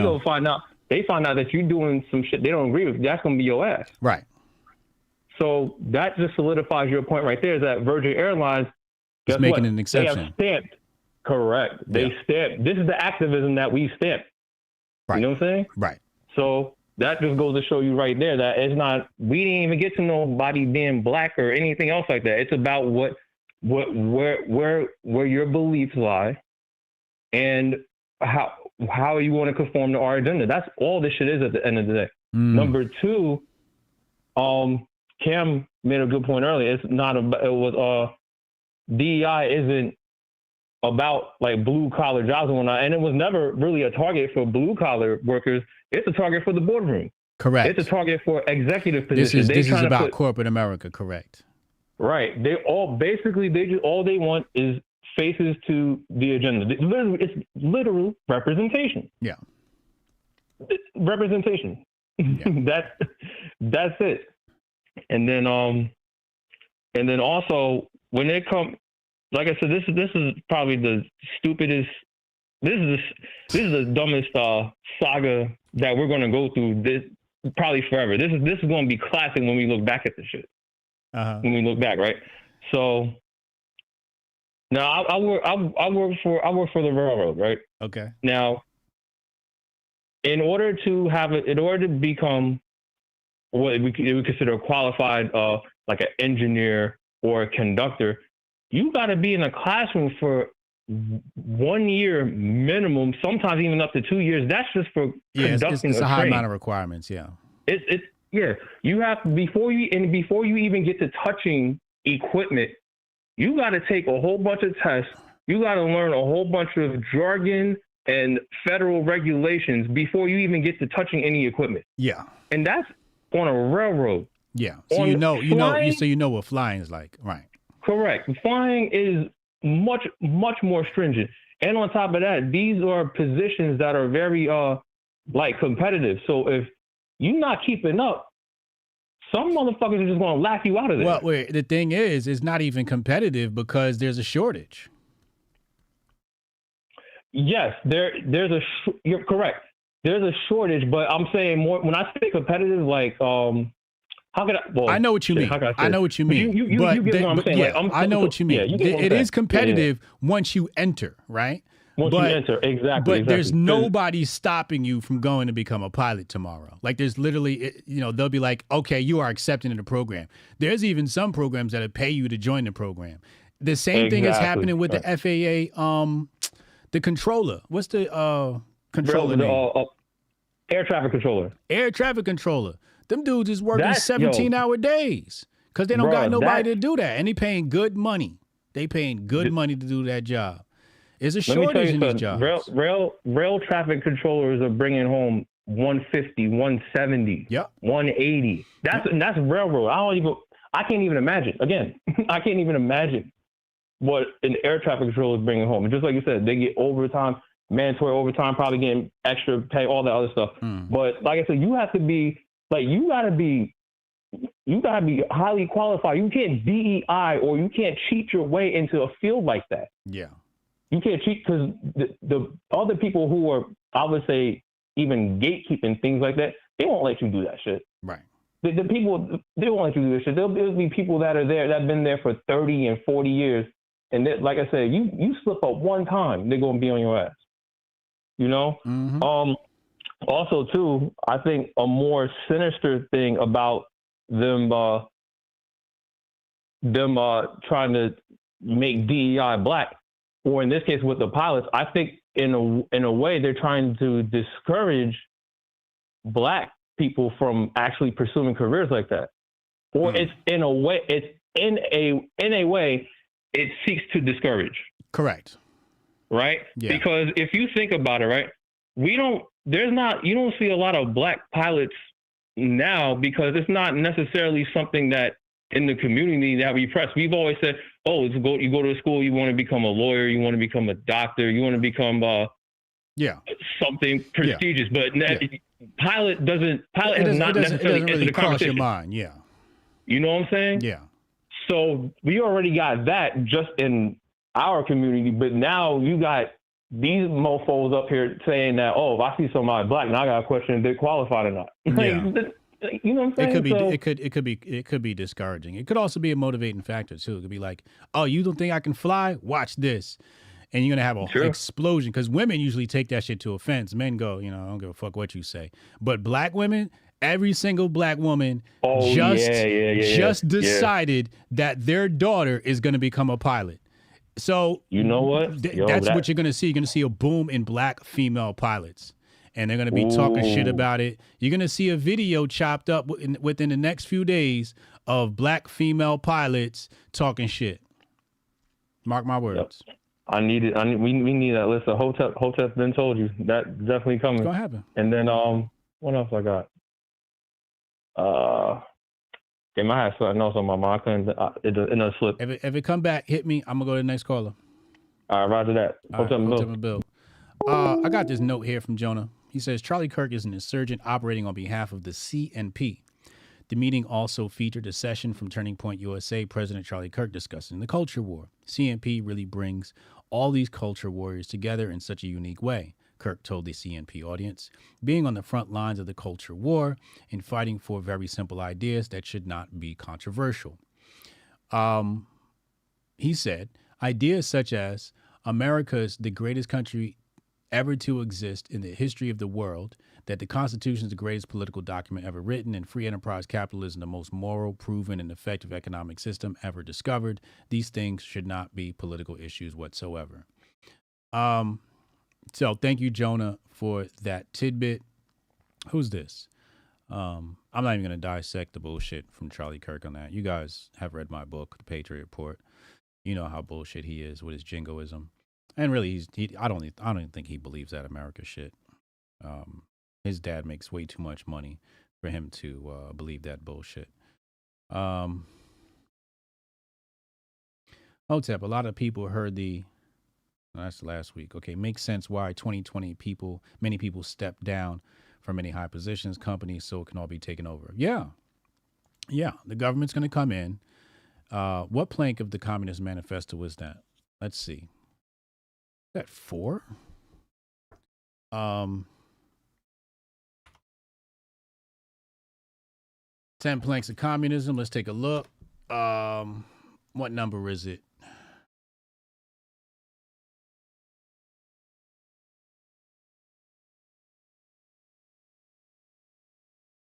They find out that you're doing some shit they don't agree with. That's gonna be your ass.
Right.
So that just solidifies your point right there. Is that Virgin Airlines
is making an exception?
They have stamped. Correct. They stamped. This is the activism that we stamped.
Right.
You know what I'm saying?
Right.
So that just goes to show you right there that it's not. We didn't even get to nobody being black or anything else like that. It's about where your beliefs lie, and how you want to conform to our agenda. That's all this shit is at the end of the day. Number two, Cam made a good point earlier. It's not about. It was DEI isn't about like blue collar jobs and whatnot, and it was never really a target for blue collar workers. It's a target for the boardroom.
Correct.
It's a target for executive positions.
This is about corporate America. Correct.
Right. They all they want is faces to the agenda. It's literal representation.
Yeah.
Representation. Yeah. That's it. And then also when it comes, like I said, this is probably the stupidest. This is the dumbest saga that we're gonna go through. This probably forever. This is gonna be classic when we look back at this shit. When we look back, right? So now I work for the railroad, right?
Okay.
Now, in order to become what we consider a qualified, like an engineer or a conductor, you got to be in a classroom for 1 year minimum, sometimes even up to 2 years. That's just for conducting
it's a high
training.
amount of requirements. Yeah.
You have before you even get to touching equipment, you got to take a whole bunch of tests. You got to learn a whole bunch of jargon and federal regulations before you even get to touching any equipment.
Yeah.
And that's on a railroad.
Yeah. So
On
you know
flying-
what flying is like, right?
Correct. Flying is much more stringent. And on top of that, these are positions that are very like competitive. So if you're not keeping up, some motherfuckers are just going to laugh you out of there.
Well, the thing is, it's not even competitive because there's a shortage.
Yes, you're correct. There's a shortage, but I'm saying more when I say competitive, like how could I? Well,
I know what you mean. I know what you mean.
You get what I'm saying.
Yeah,
Like,
I know what you mean.
Yeah, you get what I'm
It is
saying.
competitive once you enter, right?
Once you enter, exactly.
But there's nobody stopping you from going to become a pilot tomorrow. Like there's literally, they'll be like, okay, you are accepted in the program. There's even some programs that'll pay you to join the program. The same thing is happening with the FAA, the controller. What's the controller name?
Air traffic controller.
Air traffic controller. Them dudes is working 17-hour days because they don't
Bruh,
got nobody to do that. And they paying good money. They paying good money to do that job. There's a shortage in these jobs.
Rail traffic controllers are bringing home 150, 170, 180. That's railroad. I can't even imagine. Again, I can't even imagine what an air traffic controller is bringing home. And just like you said, they get overtime, mandatory overtime, probably getting extra pay, all that other stuff. But like I said, you have to be you gotta be highly qualified. You can't DEI or you can't cheat your way into a field like that.
Yeah.
You can't cheat because the other people who are, I would say, even gatekeeping things like that, they won't let you do that shit.
Right.
The people, they won't let you do this shit. There'll be people that are there that have been there for 30 and 40 years. And like I said, you slip up one time, they're going to be on your ass. You know? Also, too, I think a more sinister thing about them trying to make DEI black, or in this case with the pilots, I think in a way they're trying to discourage black people from actually pursuing careers like that. Or it's in a way it seeks to discourage.
Correct.
Right?
Yeah.
Because if you think about it, right, you don't see a lot of black pilots now because it's not necessarily something that in the community that we press. We've always said, oh, you go to school, you want to become a lawyer, you want to become a doctor, you want to become something prestigious. But pilot has not necessarily entered
really
the
cross
conversation.
your mind. Yeah.
You know what I'm saying?
Yeah.
So we already got that just in our community, but now you got these mofos up here saying that, oh, if I see somebody black, now I got a question if they're qualified or not.
Yeah.
You know what I'm saying?
It could be discouraging. It could also be a motivating factor too. It could be like, oh, you don't think I can fly? Watch this. And you're gonna have a explosion because women usually take that shit to offense. Men go, I don't give a fuck what you say. But black women, every single black woman just decided that their daughter is gonna become a pilot. So
you know what?
That's what you're gonna see. You're gonna see a boom in black female pilots. And they're going to be talking shit about it. You're going to see a video chopped up within the next few days of black female pilots talking shit. Mark my words.
Yep. We need that list of Hotep been told you. That's definitely coming.
It's going to happen.
And then what else I got? Damn, I had something else on my mind. It doesn't slip.
If it come back, hit me. I'm going to go to the next caller.
All right, roger that. Hotep
and Bill. I got this note here from Jonah. He says, Charlie Kirk is an insurgent operating on behalf of the CNP. The meeting also featured a session from Turning Point USA, President Charlie Kirk discussing the culture war. CNP really brings all these culture warriors together in such a unique way, Kirk told the CNP audience, being on the front lines of the culture war and fighting for very simple ideas that should not be controversial. He said, ideas such as America is the greatest country ever to exist in the history of the world, that the Constitution is the greatest political document ever written, and free enterprise capitalism the most moral, proven, and effective economic system ever discovered. These things should not be political issues whatsoever. So thank you, Jonah, for that tidbit. Who's this? I'm not even gonna dissect the bullshit from Charlie Kirk on that. You guys have read my book, The Patriot Report. You know how bullshit he is with his jingoism, and really, I don't even think he believes that America shit. His dad makes way too much money for him to believe that bullshit. Hotep, a lot of people heard that's last week. Okay, makes sense why 2020 many people stepped down from many high positions, companies, so it can all be taken over. Yeah, the government's going to come in. What plank of the Communist Manifesto was that? Let's see. Is that 4? 10 planks of communism. Let's take a look. What number is it?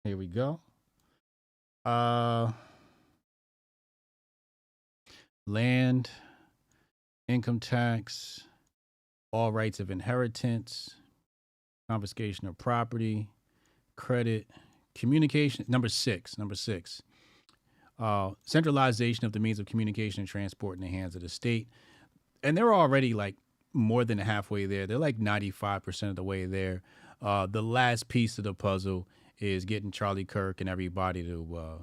Here we go. Land, income tax, all rights of inheritance, confiscation of property, credit, communication. Number six. Centralization of the means of communication and transport in the hands of the state. And they're already like more than halfway there. They're like 95% of the way there. The last piece of the puzzle is getting Charlie Kirk and everybody to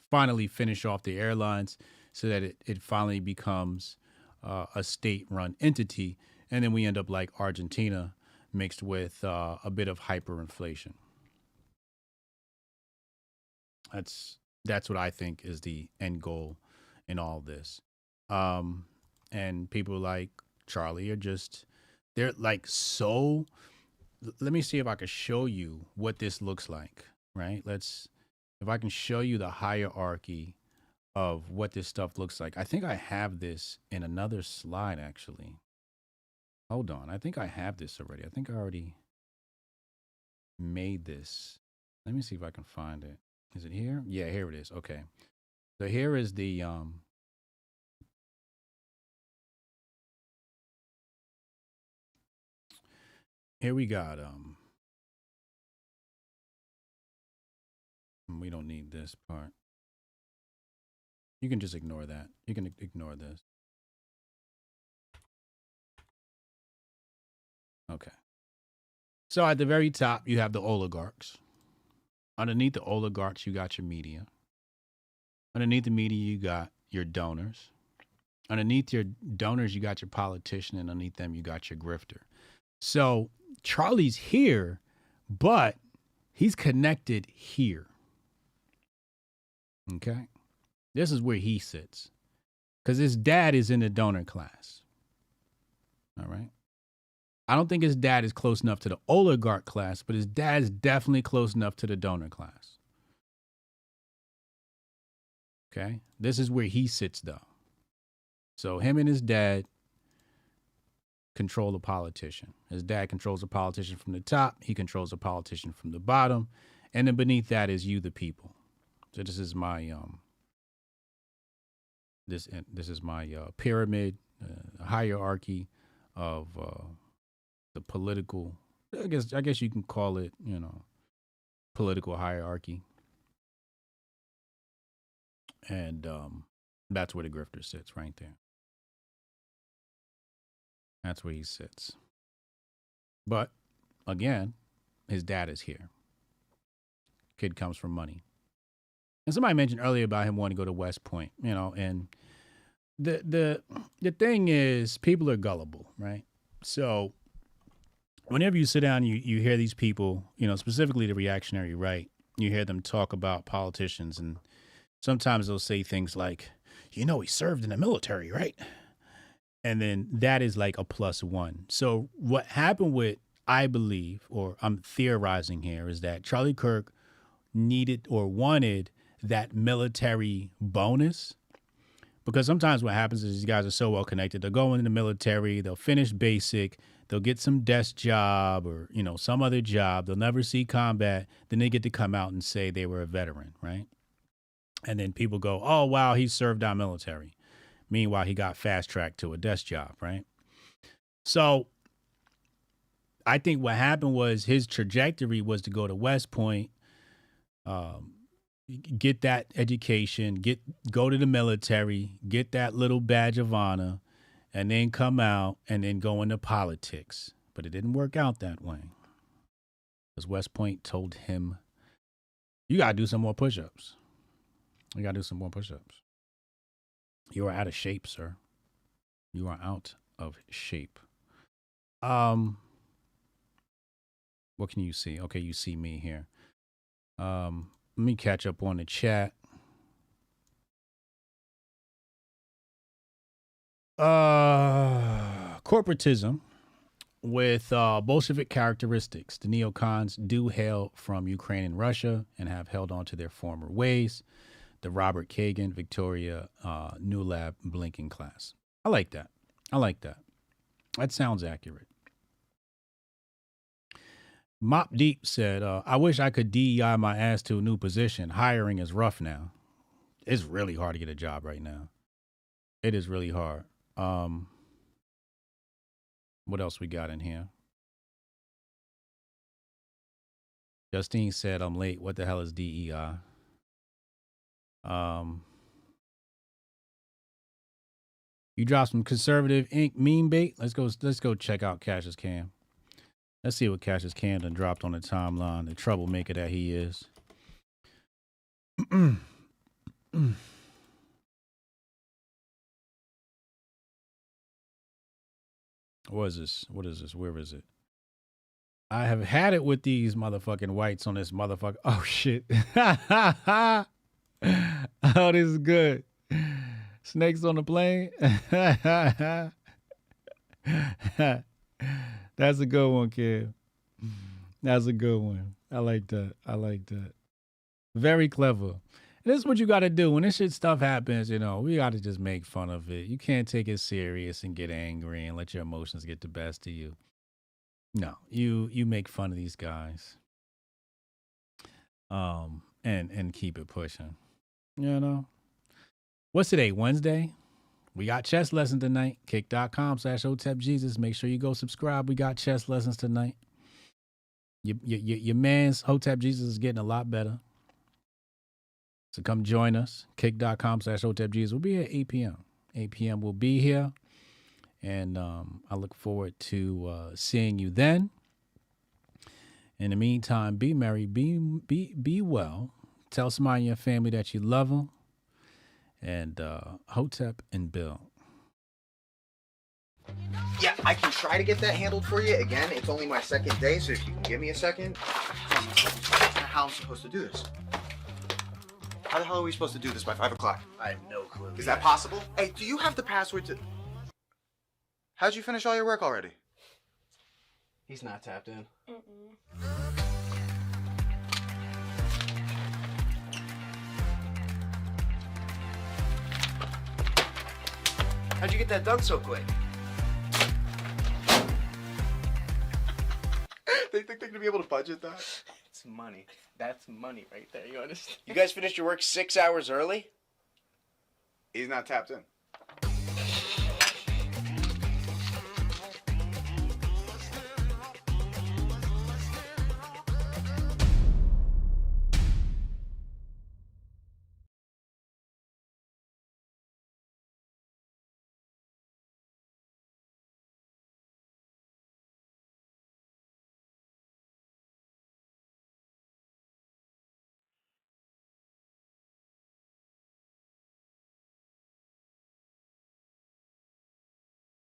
finally finish off the airlines so that it finally becomes a state-run entity. And then we end up like Argentina mixed with a bit of hyperinflation. That's what I think is the end goal in all this. And people like Charlie are they're like so. Let me see if I can show you what this looks like, right? If I can show you the hierarchy of what this stuff looks like. I think I have this in another slide, actually. Hold on. I think I have this already. I think I already made this. Let me see if I can find it. Is it here? Yeah, here it is. Okay. So here is the here we got we don't need this part. You can just ignore that. You can ignore this. Okay. So at the very top, you have the oligarchs. Underneath the oligarchs, you got your media. Underneath the media, you got your donors. Underneath your donors, you got your politician, and underneath them, you got your grifter. So Charlie's here, but he's connected here. Okay? This is where he sits. Because his dad is in the donor class. All right? I don't think his dad is close enough to the oligarch class, but his dad is definitely close enough to the donor class. Okay? This is where he sits, though. So him and his dad control the politician. His dad controls the politician from the top. He controls the politician from the bottom. And then beneath that is you, the people. So this is my this is my pyramid hierarchy of the political. I guess you can call it, political hierarchy. And that's where the grifter sits, right there. That's where he sits. But again, his dad is here. Kid comes from money. And somebody mentioned earlier about him wanting to go to West Point, and the thing is, people are gullible, right? So whenever you sit down, you hear these people, specifically the reactionary right, you hear them talk about politicians, and sometimes they'll say things like, he served in the military, right? And then that is like a +1. So what happened with, I believe, or I'm theorizing here, is that Charlie Kirk needed or wanted that military bonus. Because sometimes what happens is these guys are so well connected. They'll go into the military, they'll finish basic, they'll get some desk job or, some other job. They'll never see combat. Then they get to come out and say they were a veteran, right? And then people go, oh, wow, he served our military. Meanwhile, he got fast-tracked to a desk job, right? So I think what happened was his trajectory was to go to West Point, get that education, go to the military, get that little badge of honor, and then come out and then go into politics. But it didn't work out that way. Because West Point told him, you got to do some more push-ups. You got to do some more push-ups. You are out of shape, sir. You are out of shape. What can you see? Okay, you see me here. Let me catch up on the chat. Corporatism with Bolshevik characteristics. The neocons do hail from Ukraine and Russia and have held on to their former ways. The Robert Kagan, Victoria Newlab blinking class. I like that. I like that. That sounds accurate. Mop Deep said, I wish I could DEI my ass to a new position. Hiring is rough now. It's really hard to get a job right now. It is really hard. What else we got in here? Justine said, I'm late. What the hell is DEI? You dropped some conservative ink meme bait. Let's go check out Cassius Cam. Let's see what Cassius Cam done dropped on the timeline, the troublemaker that he is. What is this? What is this? Where is it? I have had it with these motherfucking whites on this motherfucker. Oh, shit. Oh, this is good. Snakes on the plane. That's a good one, kid. That's a good one. I like that. I like that. Very clever. And this is what you got to do. When this shit stuff happens, you know, we got to just make fun of it. You can't take it serious and get angry and let your emotions get the best of you. No, you make fun of these guys. And keep it pushing. You know? What's today? Wednesday? We got chess lesson tonight. Kick.com/Hotep Jesus. Make sure you go subscribe. We got chess lessons tonight. Your man's Hotep Jesus is getting a lot better. So come join us. Kick.com/Hotep Jesus. We'll be here at 8 p.m. 8 p.m. we'll be here. And I look forward to seeing you then. In the meantime, be merry, be well. Tell somebody in your family that you love them. And Hotep and Bill.
Yeah, I can try to get that handled for you. Again, it's only my second day, so if you can give me a second. How am I supposed to do this? How the hell are we supposed to do this by 5 o'clock?
I have no clue.
Is that possible? Hey, do you have the password to... How'd you finish all your work already?
He's not tapped in. How'd you get that done so quick?
They think they're gonna be able to budget that?
It's money. That's money right there. You understand? You guys finished your work 6 hours early?
He's not tapped in.